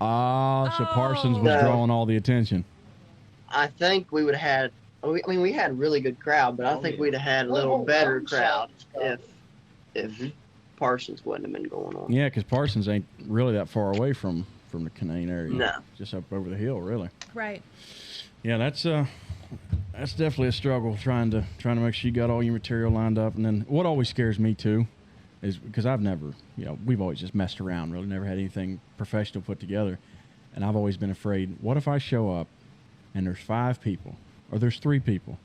S1: Ah, so Parsons was
S8: No.
S1: drawing all the attention.
S8: I think we would have had. I mean, we had a really good crowd, but I think we'd have had a little better crowd if Parsons wouldn't have been going on.
S1: Yeah, because Parsons ain't really that far away from the Canaan area.
S8: No.
S1: Just up over the hill, really.
S6: Right.
S1: Yeah, that's definitely a struggle trying to make sure you got all your material lined up. And then what always scares me too is because I've never, you know, we've always just messed around, really never had anything professional put together. And I've always been afraid, what if I show up and there's 5 people or there's 3 people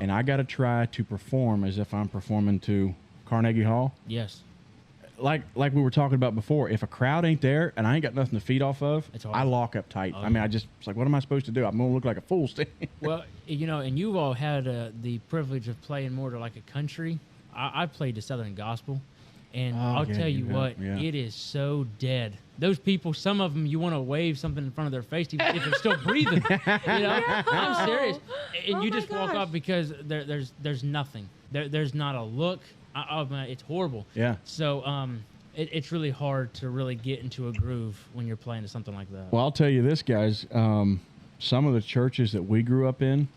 S1: and I got to try to perform as if I'm performing to Carnegie Hall?
S5: Yes.
S1: Like we were talking about before, if a crowd ain't there and I ain't got nothing to feed off of,
S5: It's hard.
S1: I lock up tight.
S5: Oh,
S1: I mean,
S5: yeah.
S1: it's like, what am I supposed to do? I'm going to look like a fool standing.
S5: Well, you know, and you've all had the privilege of playing more to like a country. I played the Southern Gospel, and I'll
S1: yeah,
S5: tell you
S1: you have,
S5: what,
S1: yeah.
S5: it is so dead. Those people, some of them, you want to wave something in front of their face even if they're still breathing. You know, I'm serious. And
S6: Oh
S5: you
S6: my
S5: just walk
S6: gosh.
S5: up because there's nothing. There's not a look. It's horrible.
S1: Yeah.
S5: So it's really hard to really get into a groove when you're playing to something like that.
S1: Well, I'll tell you this, guys. Some of the churches that we grew up in,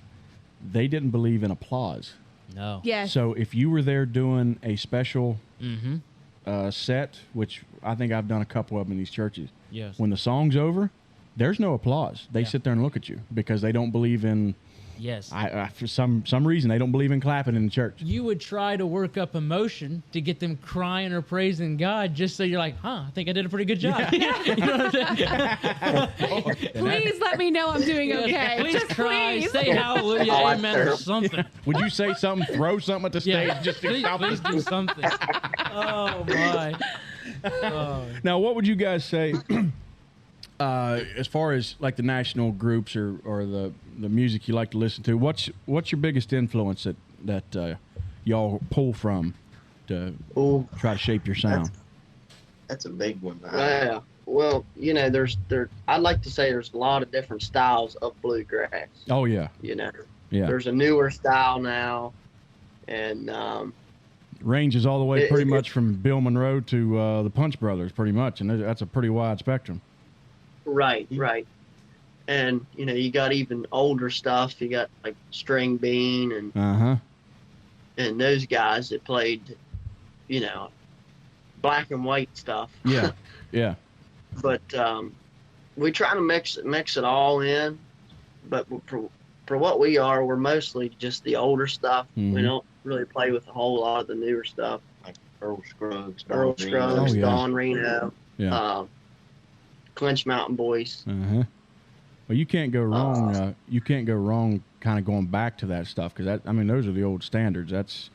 S1: they didn't believe in applause.
S5: No.
S6: Yes.
S1: So if you were there doing a special
S5: Mm-hmm.
S1: set, which I think I've done a couple of them in these churches,
S5: Yes.
S1: when the song's over, there's no applause. They
S5: Yeah.
S1: sit there and look at you because they don't believe in
S5: Yes.
S1: I for some reason they don't believe in clapping in the church.
S5: You would try to work up emotion to get them crying or praising God, just so you're like, I think I did a pretty good job. You know what I'm saying?
S6: Please let me know I'm doing okay.
S5: Please
S6: Just
S5: cry,
S6: please.
S5: say hallelujah,
S8: Oh,
S5: amen, or something.
S1: Would you say something? Throw something at the stage just to
S5: please,
S1: stop
S5: please
S1: it?
S5: do something. Oh my. Oh.
S1: Now, what would you guys say as far as like the national groups or the music you like to listen to? What's your biggest influence that y'all pull from to try to shape your sound?
S2: That's a big one.
S8: Yeah. Well, you know, I'd like to say there's a lot of different styles of bluegrass.
S1: Oh yeah,
S8: You know,
S1: yeah.
S8: there's a newer style now, and
S1: Ranges all the way pretty much from Bill Monroe to the Punch Brothers, pretty much, and that's a pretty wide spectrum.
S8: right, and you know, you got even older stuff. You got like String Bean and those guys that played, you know, black and white stuff.
S1: Yeah, yeah.
S8: But we try to mix it all in. But for what we are, we're mostly just the older stuff.
S1: Mhm.
S8: We don't really play with a whole lot of the newer stuff.
S2: Like Earl Scruggs,
S8: Scruggs,
S1: Oh, yeah.
S8: Don Reno,
S1: Yeah.
S8: Clinch Mountain Boys.
S1: Well, you can't go wrong. You can't go wrong, kind of going back to that stuff because those are the old standards. That's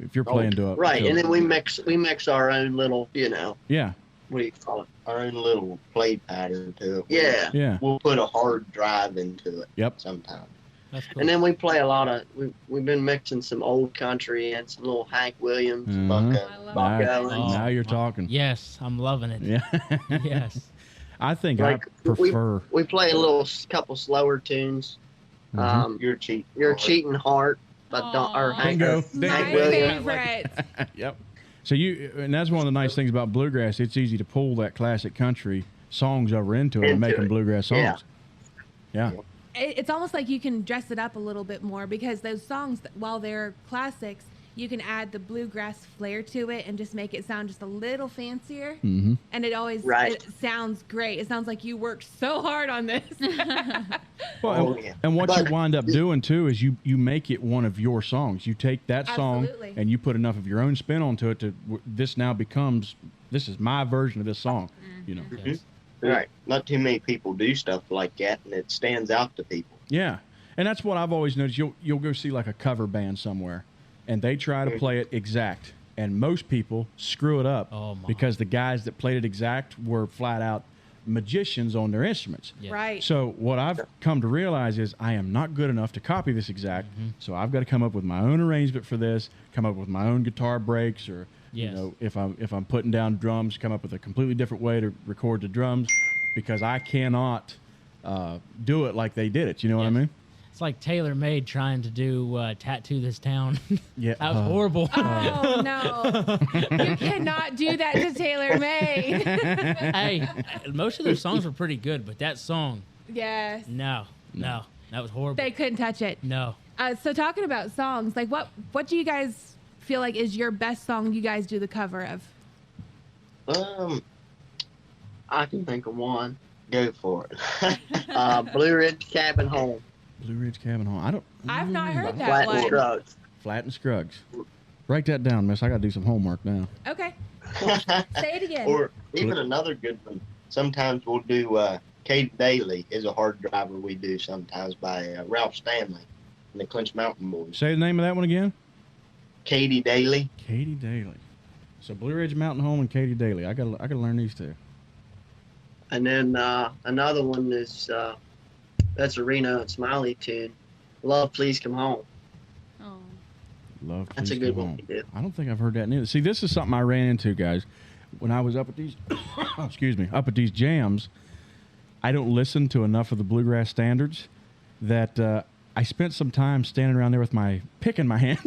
S1: if you're playing to a
S8: Right,
S1: to a-
S8: and then we mix our own little, you know,
S1: yeah,
S8: what do you call it?
S2: Our own little play pattern to it.
S8: Yeah.
S1: yeah.
S2: We'll put a hard drive into it.
S1: Yep.
S2: Sometimes.
S5: That's cool.
S8: And then we play a lot of. We've been mixing some old country and some little Hank Williams.
S1: Mhm.
S2: Bucko.
S6: I love
S8: Buck
S6: it.
S8: Owens.
S1: Now you're talking.
S5: Yes, I'm loving it.
S1: Yeah.
S5: Yes.
S1: I think
S8: Like,
S1: I prefer.
S8: We play a couple slower tunes.
S1: Mhm.
S2: You're cheating.
S8: You're cheating heart, but don't or
S6: Aw.
S8: Hank,
S1: Bingo.
S6: My
S8: Hank Williams.
S6: favorite.
S1: Yep. So and that's one of the nice things about bluegrass. It's easy to pull that classic country songs over into it and make them bluegrass songs. Yeah.
S6: It's almost like you can dress it up a little bit more because those songs, while they're classics, you can add the bluegrass flair to it and just make it sound just a little fancier.
S1: Mm-hmm.
S6: And it always
S8: Right.
S6: it sounds great. It sounds like you worked so hard on this.
S1: Well,
S2: Oh, yeah.
S1: and what
S8: But-
S1: you wind up doing too is you make it one of your songs. You take that song
S6: Absolutely.
S1: and you put enough of your own spin onto it this now becomes this is my version of this song. You know.
S5: Yes.
S8: Right.
S2: Not too many people do stuff like that, and it stands out to people.
S1: Yeah, and that's what I've always noticed. You'll go see like a cover band somewhere, and they try to play it exact, and most people screw it up
S5: Oh, my.
S1: because the guys that played it exact were flat out magicians on their instruments.
S5: Yeah.
S6: Right.
S1: So what I've come to realize is I am not good enough to copy this exact. So I've got to come up with my own arrangement for this, come up with my own guitar breaks, or
S5: Yes.
S1: you know, if I'm putting down drums, come up with a completely different way to record the drums, because I cannot do it like they did it. You know what I
S5: Yes.
S1: mean?
S5: It's like Taylor Made trying to do Tattoo This Town.
S1: Yeah.
S5: That was horrible.
S6: Oh no! You cannot do that to Taylor May.
S5: Hey, most of their songs were pretty good, but that song,
S6: Yes,
S5: no, that was horrible.
S6: they couldn't touch it.
S5: No.
S6: So talking about songs, like what do you guys feel like is your best song you guys do the cover of?
S8: I can think of one.
S2: Go for it.
S8: Blue Ridge Cabin Home.
S1: Blue Ridge Cabin Home.
S6: I've not heard that
S8: Flat and
S6: one.
S8: Scruggs.
S1: Flat and Scruggs. Write that down, miss. I got to do some homework now.
S6: Okay, say it again.
S2: Or even another good one. Sometimes we'll do Katie Daly is a hard driver we do sometimes by Ralph Stanley and the Clinch Mountain Boys.
S1: Say the name of that one again.
S2: Katie Daly.
S1: Katie Daly. So Blue Ridge Mountain Home and Katie Daly. I gotta learn these two.
S8: And then another one is that's a Reno and Smiley tune. Love, Please Come Home.
S6: Oh.
S1: Love.
S8: That's a
S1: Please
S8: good
S1: Come
S8: one
S1: Home.
S8: to do.
S1: I don't think I've heard that neither. See, this is something I ran into, guys, when I was up at these. excuse me, up at these jams. I don't listen to enough of the bluegrass standards that I spent some time standing around there with my pick in my hand.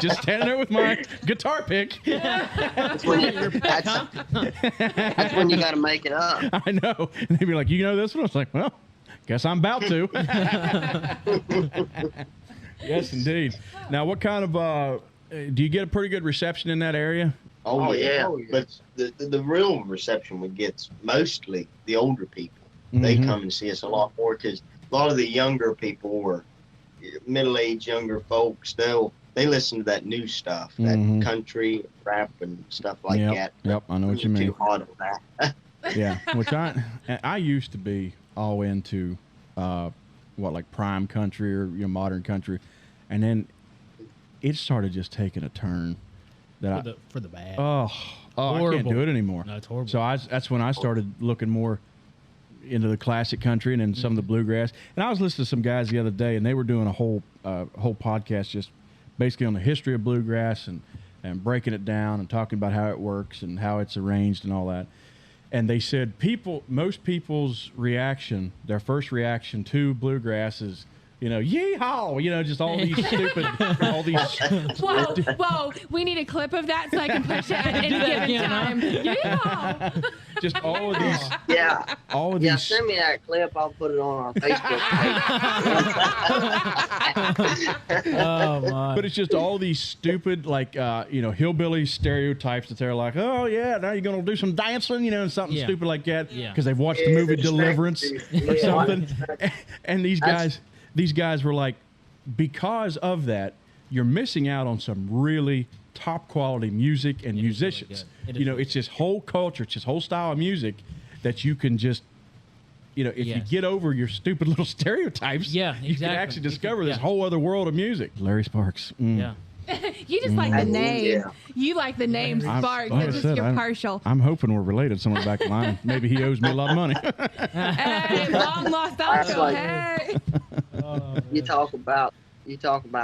S1: Just standing there with my guitar pick.
S8: That's when you got to make it up.
S1: I know. And they'd be like, you know this one? I was like, well, guess I'm about to. Yes, indeed. Now, what kind of, do you get a pretty good reception in that area?
S8: Oh, yeah.
S2: But the real reception we get's mostly the older people. they come and see us a lot more because a lot of the younger people or middle-aged younger folks, they listen to that new stuff, that country rap and stuff like that.
S1: Yep, I know what you mean.
S2: Too hot on that.
S1: Yeah, which I used to be all into like prime country or modern country, and then it started just taking a turn that
S5: for the bad.
S1: I can't do it anymore.
S5: No, it's horrible.
S1: So that's when I started looking more into the classic country and then some of the bluegrass. And I was listening to some guys the other day, and they were doing a whole podcast just basically on the history of bluegrass and breaking it down and talking about how it works and how it's arranged and all that. And they said most people's reaction, their first reaction to bluegrass is, yeehaw, just all these stupid, all these.
S6: Whoa, we need a clip of that so I can push it at any given time. Yeehaw!
S1: Just all of these.
S8: Yeah.
S1: All of these.
S8: Yeah, send me that clip. I'll put it on our Facebook page.
S5: Oh my!
S1: But it's just all these stupid, hillbilly stereotypes that they're like, oh yeah, now you're gonna do some dancing, and something stupid like that, because they've watched the movie Deliverance or something. And these guys were like, because of that, you're missing out on some really top quality music and musicians.
S5: Really
S1: it's this whole culture, it's this whole style of music that you can just, if you get over your stupid little stereotypes, you can actually discover this whole other world of music. Larry Sparks.
S5: Yeah.
S6: You just like the name. You like the name Sparks. That's just you're partial.
S1: I'm hoping we're related somewhere back in line. Maybe he owes me a lot of money.
S6: Hey, long lost uncle. Hey.
S8: You talk about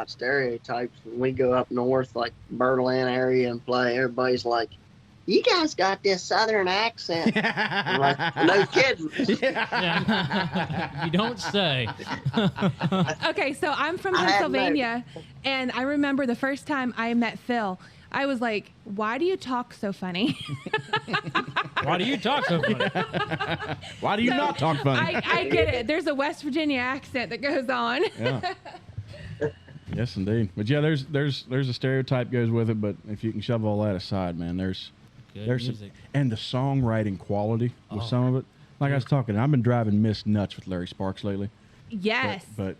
S8: stereotypes. When we go up north, like Berlin area, and play, everybody's like, "You guys got this southern accent." I'm like, no kidding.
S5: You don't say.
S6: Okay, so I'm from Pennsylvania, and I remember the first time I met Phil, I was like, "Why do you talk so funny?"
S5: Why do you talk so funny?
S1: Why do you not talk funny?
S6: I get it. There's a West Virginia accent that goes on.
S1: Yeah. Yes, indeed. But yeah, there's a stereotype goes with it. But if you can shove all that aside, man, there's
S5: music.
S1: And the songwriting quality with some of it. Like I was talking, I've been driving Miss nuts with Larry Sparks lately.
S6: Yes.
S1: But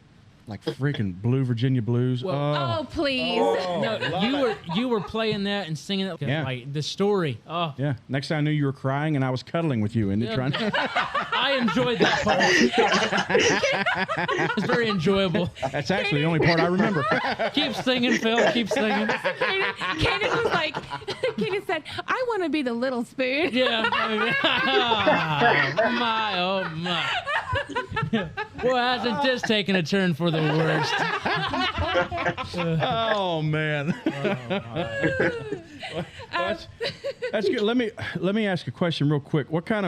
S1: like freaking Blue Virginia Blues.
S6: Oh, please.
S5: No, you were playing that and singing it.
S1: Yeah.
S5: Like the story. Oh.
S1: Yeah. Next thing I knew, you were crying, and I was cuddling with you and trying.
S5: I enjoyed that part. It's very enjoyable.
S1: That's actually the only part I remember.
S5: Keep singing, Phil. Keep singing.
S6: Candace was like, Candace said, "I want to be the little spoon."
S5: Yeah. Oh my. Well, hasn't this taken a turn for the worst?
S1: Oh man. That's good. Let me ask a question real quick. What kind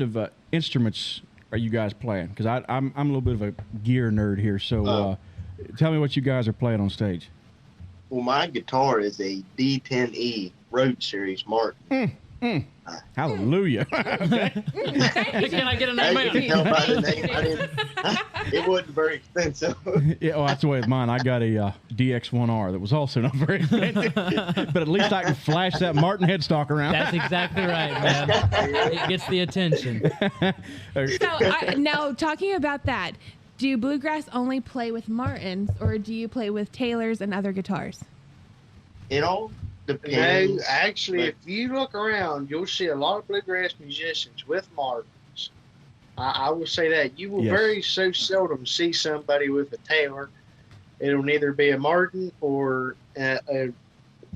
S1: of instruments are you guys playing? Because I'm a little bit of a gear nerd here. So tell me what you guys are playing on stage.
S2: Well, my guitar is a D10E Road Series Martin.
S1: Hallelujah.
S5: Can I get an
S2: As you can tell by the
S5: name?
S2: name, it wasn't very expensive.
S1: Yeah, well, that's the way with mine. I got a DX1R that was also not very expensive, but at least I can flash that Martin headstock around.
S5: That's exactly right, man. It gets the attention.
S6: So now, talking about that, do Bluegrass only play with Martins, or do you play with Taylors and other guitars?
S2: It all depends.
S9: No, actually, if you look around, you'll see a lot of bluegrass musicians with Martins. I will say that you will very so seldom see somebody with a Taylor. It'll neither be a Martin or a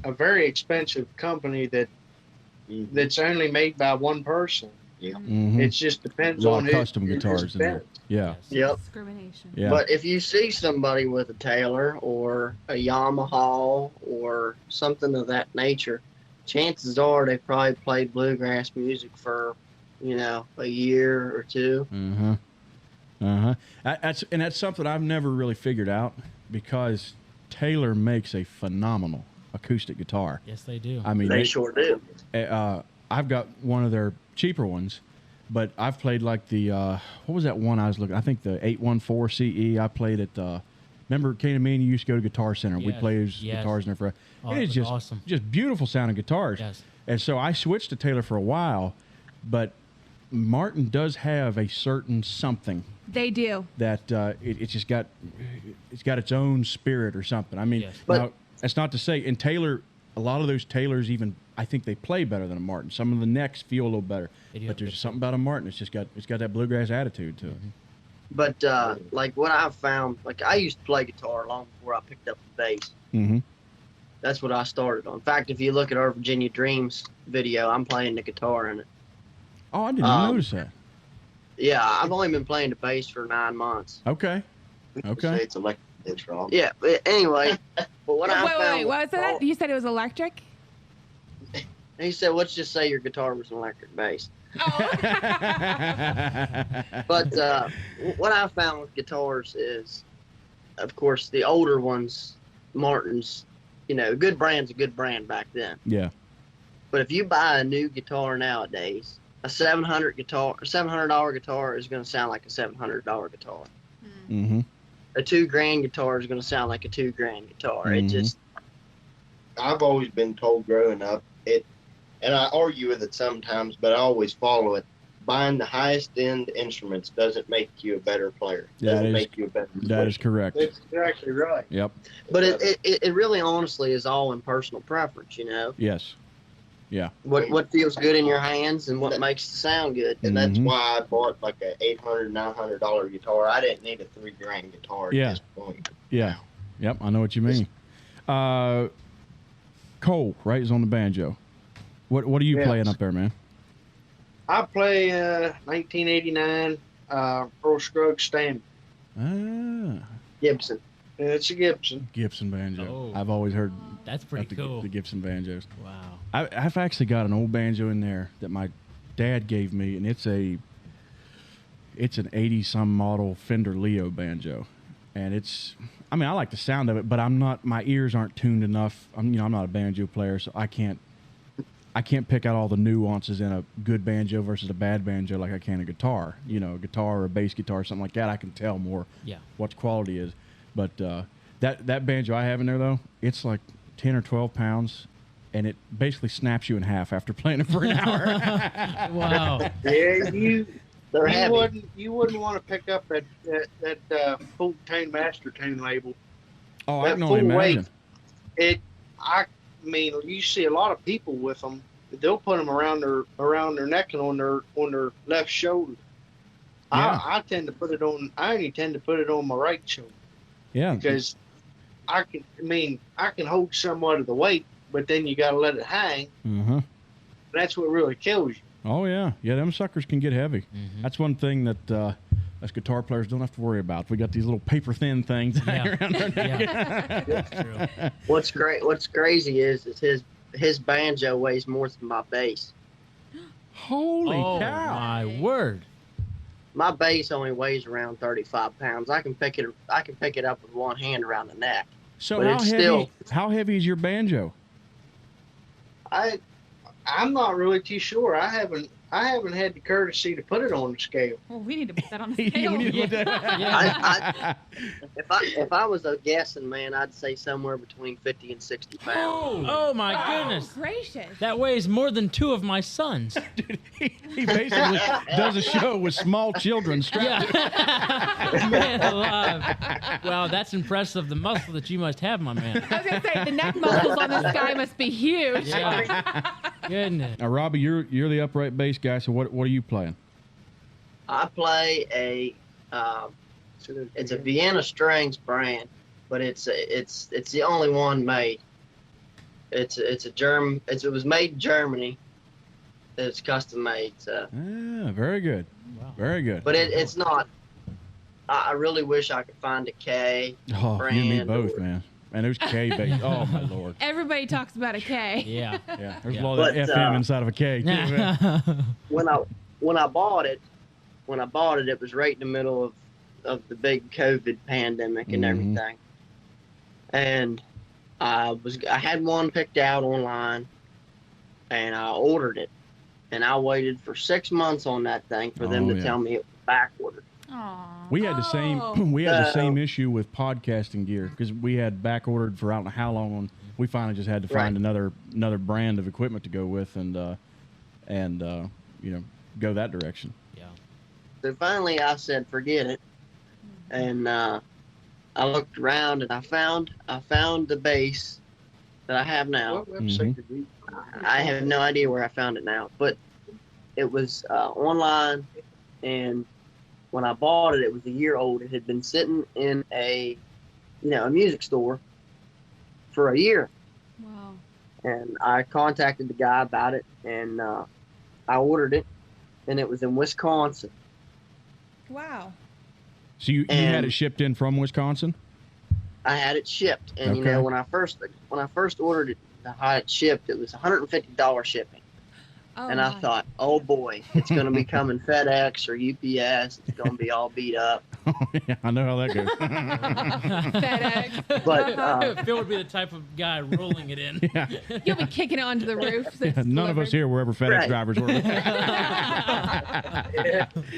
S9: very expensive company that's only made by one person.
S2: Yeah.
S1: Mm-hmm.
S9: It just depends
S1: a lot
S9: on
S1: of custom guitars in there. Yeah.
S8: Yep.
S6: Discrimination.
S1: Yeah.
S8: But if you see somebody with a Taylor or a Yamaha or something of that nature, chances are they probably played bluegrass music for, a year or two.
S1: That's something I've never really figured out, because Taylor makes a phenomenal acoustic guitar.
S5: Yes, they do.
S1: I mean,
S8: They sure do.
S1: I've got one of their cheaper ones, but I've played like the what was that one I was looking? I think the 814 CE. I played at remember Kane and me and you used to go to Guitar Center.
S5: Yes.
S1: We'd play his guitars in there for. It's just
S5: awesome.
S1: Just beautiful sounding guitars.
S5: Yes.
S1: And so I switched to Taylor for a while, but Martin does have a certain something
S6: They do.
S1: that it's just got its own spirit or something. I mean,
S5: Yes.
S1: now, that's not to say, and Taylor, a lot of those Taylors even, I think they play better than a Martin. Some of the necks feel a little better, but there's something about a Martin. It's got that bluegrass attitude to it.
S8: But like what I've found, like I used to play guitar long before I picked up the bass.
S1: Mm-hmm.
S8: That's what I started on. In fact, if you look at our Virginia Dreams video, I'm playing the guitar in it.
S1: Oh, I didn't notice that.
S8: Yeah, I've only been playing the bass for 9 months.
S1: Okay.
S2: Say
S1: Okay.
S2: it's electric. It's wrong.
S8: Yeah, but anyway, but what I
S6: Wait,
S8: found.
S6: what was that? You said it was electric?
S8: He said, let's just say your guitar was an electric bass.
S6: Oh.
S8: But what I found with guitars is, of course, the older ones, Martins, you know, good brand's a good brand back then.
S1: Yeah.
S8: But if you buy a new guitar nowadays, a $700 guitar is going to sound like a $700 guitar.
S1: Mm-hmm.
S8: A $2,000 guitar is going to sound like a $2,000 guitar. It
S1: Mhm.
S8: just,
S2: I've always been told growing up, and I argue with it sometimes, but I always follow it. Buying the highest end instruments doesn't make you a better player. Doesn't make you a better player.
S1: That is correct.
S9: That's exactly right.
S1: Yep.
S8: but it really honestly is all in personal preference, you know?
S1: Yes. Yeah.
S8: What feels good in your hands and what makes the sound good.
S2: And that's
S1: Mhm.
S2: why I bought like a $800, $900 guitar. I didn't need a $3,000 guitar
S1: Yeah.
S2: at this point.
S1: Yeah. Yep. I know what you mean. Cole, right, is on the banjo. What are you
S9: Yes.
S1: playing up there, man?
S9: I play 1989 Earl Scruggs Standard.
S1: Ah,
S8: Gibson.
S9: It's a Gibson.
S1: Gibson banjo.
S5: Oh.
S1: I've always heard
S5: That's
S1: about
S5: pretty cool.
S1: the Gibson banjos.
S5: Wow.
S1: I've actually got an old banjo in there that my dad gave me, and it's an 80-some model Fender Leo banjo, and I like the sound of it, but my ears aren't tuned enough. I'm not a banjo player, so I can't pick out all the nuances in a good banjo versus a bad banjo like I can a guitar. You know, a guitar or a bass guitar or something like that, I can tell more what the quality is. But that banjo I have in there, though, it's like 10 or 12 pounds, and it basically snaps you in half after playing it for an hour.
S5: Wow.
S9: Yeah,
S8: They're heavy.
S9: you wouldn't want to pick up that full tone master tune label.
S1: Oh, I
S9: That
S1: can only
S9: full weight.
S1: imagine.
S9: I mean, you see a lot of people with them. They'll put them around their neck and on their left shoulder.
S1: Yeah.
S9: I tend to put it on. I only tend to put it on my right shoulder
S1: Yeah.
S9: because I can hold somewhat of the weight, but then you got to let it hang.
S1: Uh-huh.
S9: That's what really kills you.
S1: Oh, yeah. Yeah, them suckers can get heavy.
S5: Mhm.
S1: That's one thing that us guitar players don't have to worry about. We got these little paper-thin things hanging around our neck.
S5: Yeah. That's true.
S8: What's crazy is his banjo weighs more than my bass.
S1: Holy
S5: Oh
S1: cow.
S5: my word.
S8: My bass only weighs around 35 pounds. I can pick it up with one hand around the neck.
S1: So
S8: But
S1: how heavy is your banjo?
S9: I'm not really too sure. I haven't had the courtesy to put it on the scale.
S7: Well, we need to put that on the
S1: You
S7: scale.
S1: need to put that-
S5: Yeah.
S8: If I was a guessing man, I'd say somewhere between 50 and 60 pounds.
S5: Oh my goodness.
S6: Gracious.
S5: That weighs more than 2 of my sons.
S1: He basically does a show with small children strapped.
S5: Yeah. Man alive. Wow, that's impressive. The muscle that you must have, my man.
S6: I was going to say, the neck muscles on this guy must be huge.
S5: Yeah. Goodness.
S1: Now, Robbie, you're the upright bass guy. So what are you playing?
S8: I play it's a Vienna Strings brand, but it's the only one made. It was made in Germany. It's custom made, so.
S1: Ah, very good.
S5: Wow.
S1: Very good.
S8: But it's not. I really wish I could find a K.
S1: Oh, you and me
S8: brand
S1: both,
S8: or-
S1: man. Man, those K bass. Oh my lord.
S6: Everybody talks about a K.
S5: Yeah.
S1: Yeah, there's
S5: Yeah.
S1: a lot of
S8: But,
S1: FM inside of a K. Too, man.
S8: When I bought it, it was right in the middle of the big COVID pandemic and
S1: Mhm.
S8: everything. And I had one picked out online, and I ordered it, and I waited for 6 months on that thing for them
S1: Oh,
S8: to
S1: yeah.
S8: tell me it was back ordered.
S7: Aw.
S1: We had the same
S6: Oh.
S1: the same issue with podcasting gear because we had back ordered for I don't know how long. We finally just had to find
S8: Right.
S1: another brand of equipment to go with, and you know, go that direction.
S5: Yeah.
S8: So finally, I said, "Forget it," and I looked around and I found the bass that I have now.
S9: What website did we?
S8: I have no idea where I found it now, but it was online, and when I bought it, it was a year old. It had been sitting in a music store for a year.
S6: Wow.
S8: And I contacted the guy about it, and I ordered it, and it was in Wisconsin.
S6: Wow.
S1: So you had it shipped in from Wisconsin?
S8: I had it shipped, and
S1: Okay.
S8: when I first ordered it, I had it shipped. It was $150 shipping,
S6: Oh,
S8: and I
S6: my.
S8: thought, oh boy, it's going to be coming FedEx or UPS. It's going to be all beat up.
S1: Yeah, I know how that goes.
S6: FedEx.
S8: But
S5: Phil would be the type of guy rolling it in.
S1: Yeah.
S6: You'll be kicking it onto the roof. So it's
S1: None of us
S6: delivered.
S1: here were ever FedEx
S8: Right.
S1: drivers, were we?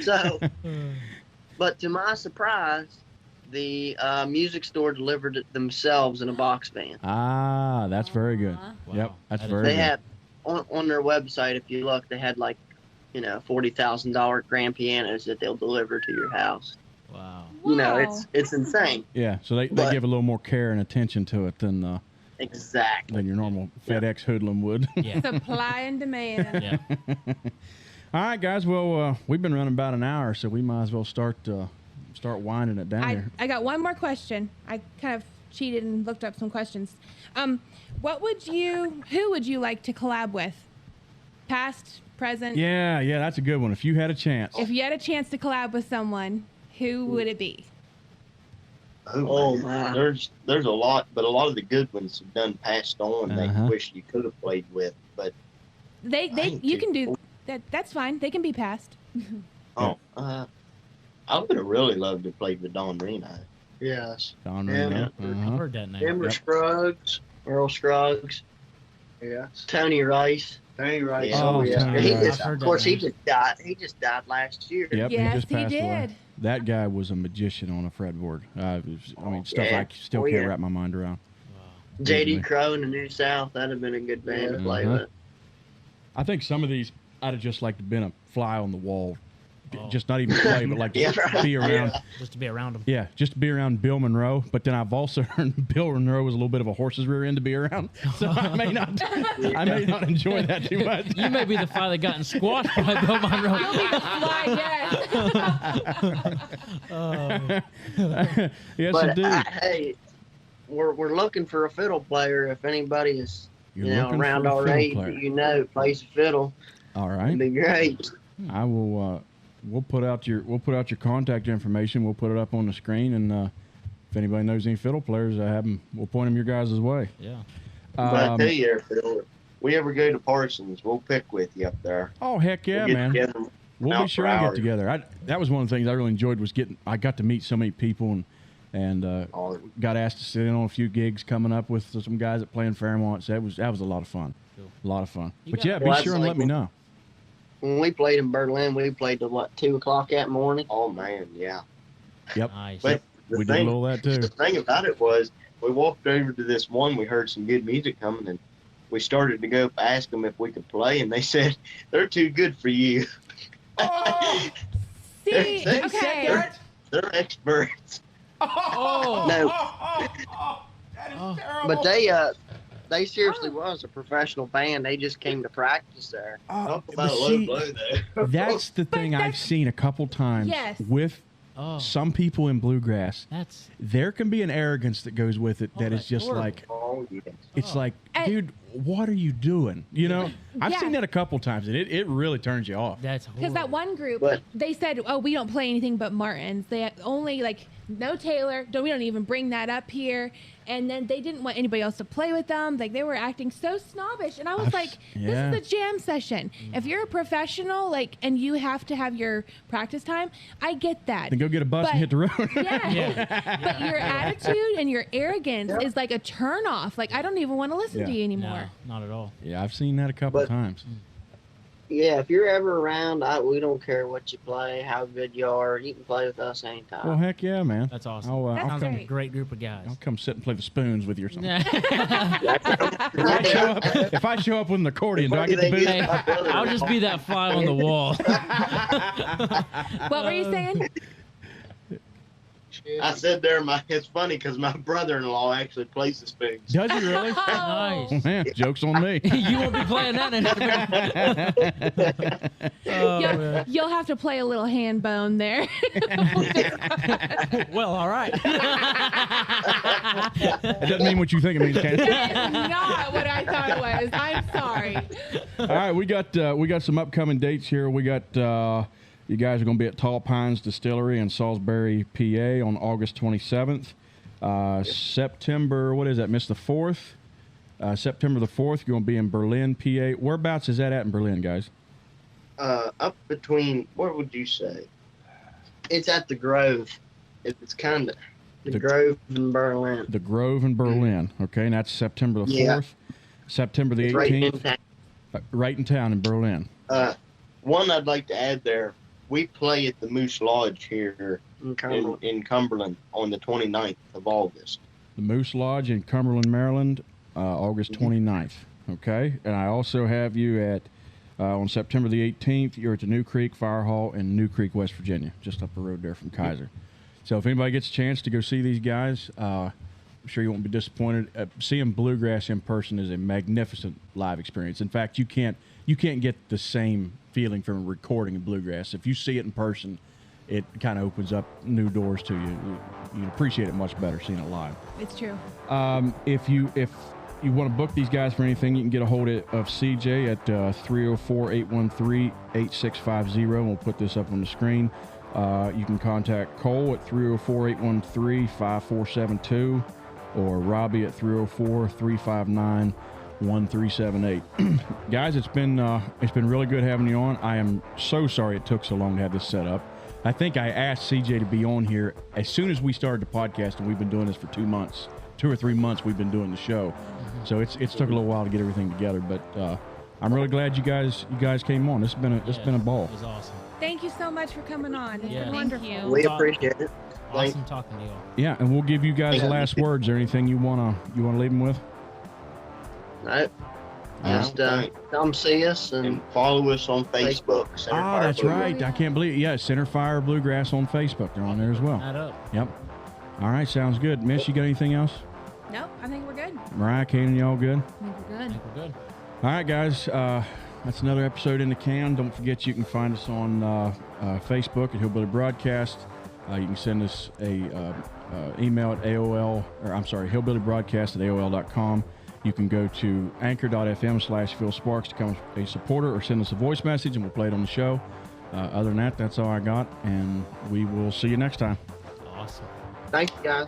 S8: so, but to my surprise, the music store delivered it themselves in a box van.
S1: Ah, that's very good.
S5: Wow.
S1: Yep, that's
S5: That is-
S1: very
S8: They
S1: good.
S8: had on their website, if you look, they had like $40,000 grand pianos that they'll deliver to your house.
S5: Wow.
S6: Wow.
S8: It's insane.
S1: Yeah, so they
S8: But-
S1: give a little more care and attention to it than
S8: Exactly.
S1: your normal FedEx hoodlum would.
S5: Yeah.
S6: Supply and demand.
S5: Yeah.
S1: All right, guys. Well, we've been running about an hour, so we might as well start winding it down here.
S6: I got one more question. I kind of cheated and looked up some questions. Who would you like to collab with? Past, present?
S1: Yeah, that's a good one. If you had a chance.
S6: If you had a chance to collab with someone, who would it be?
S2: Oh,
S8: man.
S2: there's a lot, but a lot of the good ones have done passed on.
S1: Uh-huh.
S2: They wish you could have played with, but
S6: You can do that. That's fine. They can be passed.
S2: I would have really loved to play with Don Reno.
S9: Yes.
S1: Don
S9: Yeah.
S1: Reno.
S5: I've
S1: Uh-huh.
S5: heard that name.
S9: Denver
S1: Yep.
S9: Scruggs.
S8: Earl Scruggs,
S9: Yes.
S8: Tony Rice.
S9: Tony Rice.
S2: Yeah.
S1: Oh,
S8: Yeah.
S1: Tony
S8: He
S1: Rice.
S8: just,
S5: I've heard
S8: of
S5: that
S8: course, he
S5: name.
S8: just died. He just died last year.
S1: Yep,
S6: Yes,
S1: he just passed
S6: he
S1: away.
S6: did.
S1: That guy was a magician on a fretboard. Stuff
S8: Yeah.
S1: I still
S8: Oh,
S1: can't
S8: yeah.
S1: wrap my mind around.
S8: J.D. Crow in the New South. That'd have been a good band to play
S1: Uh-huh.
S8: with.
S1: I think some of these I'd have just liked to been a fly on the wall,
S5: Oh.
S1: just not even play, but like
S8: Yeah,
S1: just
S8: right.
S1: be around.
S5: Just to be around him.
S1: Yeah, just to be around Bill Monroe. But then I've also heard Bill Monroe was a little bit of a horse's rear end to be around, so I may not enjoy that too much.
S5: You may be the fly that got squashed by Bill Monroe.
S6: You'll be the fly guest.
S1: Yes,
S8: But
S1: indeed.
S8: hey, we're looking for a fiddle player. If anybody is
S1: You're looking
S8: around
S1: for a
S8: our
S1: fiddle
S8: age
S1: player.
S8: that plays the fiddle,
S1: All
S8: it'd
S1: right,
S8: be great.
S1: I will. We'll put out your contact information. We'll put it up on the screen, and if anybody knows any fiddle players, we'll point them your guys' way.
S5: Yeah.
S2: But I tell you, Phil, if we ever go to Parsons, we'll pick with you up there.
S1: Oh heck yeah,
S2: We'll get
S1: man!
S2: together.
S1: We'll
S2: out
S1: be sure
S2: for
S1: and get
S2: hours.
S1: together. That was one of the things I really enjoyed was I got to meet so many people and
S2: Oh,
S1: got asked to sit in on a few gigs coming up with some guys that play in Fairmont. So that was a lot of fun.
S5: Cool.
S1: A lot of fun.
S5: You
S1: But
S5: got-
S1: yeah, be
S8: Well,
S1: sure
S8: that's
S1: and let
S8: like-
S1: me know.
S8: When we played in Berlin, we played till 2:00 that morning.
S2: oh man, yeah.
S1: Yep.
S5: Nice.
S2: But the
S1: We did a
S2: thing,
S1: little of that
S2: the
S1: too.
S2: thing about it was, we walked over to this one. We heard some good music coming, and we started to go up and ask them if we could play, and they said they're too good for you.
S6: See,
S2: They
S6: okay.
S2: They're experts.
S5: Oh.
S8: No,
S5: Oh.
S8: but they seriously was a professional band. They just came to practice there.
S2: Talk
S1: But
S2: about low
S1: see,
S2: blow there.
S1: that's the thing I've
S6: that's-
S1: seen a couple times
S6: Yes.
S1: with
S5: Oh.
S1: some people in bluegrass.
S5: That's
S1: There can be an arrogance that goes with it that is
S5: that's
S1: just
S5: horrible.
S1: like,
S2: Oh yes.
S1: it's
S5: Oh.
S1: like,
S6: And-
S1: dude, what are you doing? You know, I've
S6: Yeah.
S1: seen that a couple times, and it really turns you off.
S5: that's
S6: Because that
S5: horrible.
S6: one group,
S8: But-
S6: they said, "Oh, we don't play anything but Martins. They only no Taylor. We don't even bring that up here." And then they didn't want anybody else to play with them. Like they were acting so snobbish, and I was like,
S1: yeah.
S6: "This is a jam session. If you're a professional, and you have to have your practice time, I get that.
S1: Then go get a bus
S6: But-
S1: and hit the road.
S6: Yeah.
S5: Yeah.
S6: But your attitude and your arrogance is like a turn off. Like I don't even want to listen
S1: Yeah.
S6: to you anymore.
S5: No, not at all.
S1: Yeah, I've seen that a couple
S8: But-
S1: times.
S8: Yeah, if you're ever around, we don't care what you play, how good you are. You can play with us anytime.
S1: Well, heck yeah, man.
S5: That's awesome.
S6: That's
S5: Sounds like a
S6: great.
S5: great group of guys.
S1: I'll come sit and play the spoons with you or something.
S5: Yeah.
S1: If I show up with an accordion, do I get the booze?
S5: Hey, I'll just be that fly on the wall.
S6: What were you saying?
S2: I said there, it's funny because my brother-in-law actually plays the spoons.
S1: Does he really?
S5: Nice.
S1: Oh, man, joke's on me.
S5: You won't be playing that anymore. Oh, man.
S6: You'll have to play a little hand bone there.
S5: Well, all right.
S1: It doesn't mean what you think it means, Candy.
S6: That's not what I thought it was. I'm sorry.
S1: All right, we got some upcoming dates here. We got you guys are going to be at Tall Pines Distillery in Salisbury, PA, on August 27th. September, what is that? Miss the 4th. September the 4th, you're going to be in Berlin, PA. Whereabouts is that at in Berlin, guys?
S2: Up between, what would you say? It's at the Grove. It's kind of
S8: The Grove in Berlin.
S1: The Grove in Berlin. Okay, and that's September the 4th.
S2: Yeah.
S1: September the
S2: It's
S1: 18th. Right in town in Berlin.
S2: One I'd like to add there, we play at the Moose Lodge here
S8: in Cumberland.
S2: in Cumberland on the 29th of August.
S1: The Moose Lodge in Cumberland, Maryland, August 29th. Okay, and I also have you at on September the 18th. You're at the New Creek Fire Hall in New Creek, West Virginia, just up the road there from Kaiser. So if anybody gets a chance to go see these guys, I'm sure you won't be disappointed. Seeing bluegrass in person is a magnificent live experience. In fact, you can't get the same feeling from recording in bluegrass. If you see it in person, it kind of opens up new doors to you. You appreciate it much better seeing it live.
S6: It's true.
S1: If you want to book these guys for anything, you can get a hold of CJ at 304-813-8650. We'll put this up on the screen. You can contact Cole at 304-813-5472 or Robbie at 304-359-1378. Guys, it's been really good having you on. I am so sorry it took so long to have this set up. I think I asked CJ to be on here as soon as we started the podcast, and we've been doing this for 2 or 3 months. We've been doing the show, so it's took a little while to get everything together. But I'm really glad you guys came on. It's been a ball.
S5: It was awesome.
S6: Thank you so much for coming on. It's been
S5: Thank
S6: wonderful.
S7: you.
S8: We appreciate it.
S5: Awesome talking to you all.
S1: Yeah, and we'll give you guys the last words. Or anything you wanna leave them with?
S8: No, just come see us
S2: And follow us on Facebook.
S1: Oh,
S2: Centerfire
S1: that's
S2: Bluegrass.
S1: right. I can't believe it. Yeah, Centerfire Bluegrass on Facebook. They're on there as well.
S5: Add up.
S1: Yep. All right, sounds good. Miss, you got anything else?
S6: Nope, I think we're good.
S1: Mariah, Kanan, y'all good?
S6: I think we're
S5: I
S6: good.
S5: think we're good.
S1: All right, guys. That's another episode in the can. Don't forget you can find us on Facebook at Hillbilly Broadcast. You can send us a email at hillbillybroadcast@aol.com. You can go to anchor.fm/Phil Sparks to become a supporter or send us a voice message and we'll play it on the show. Other than that, that's all I got, and we will see you next time.
S5: Awesome.
S8: Thank you, guys.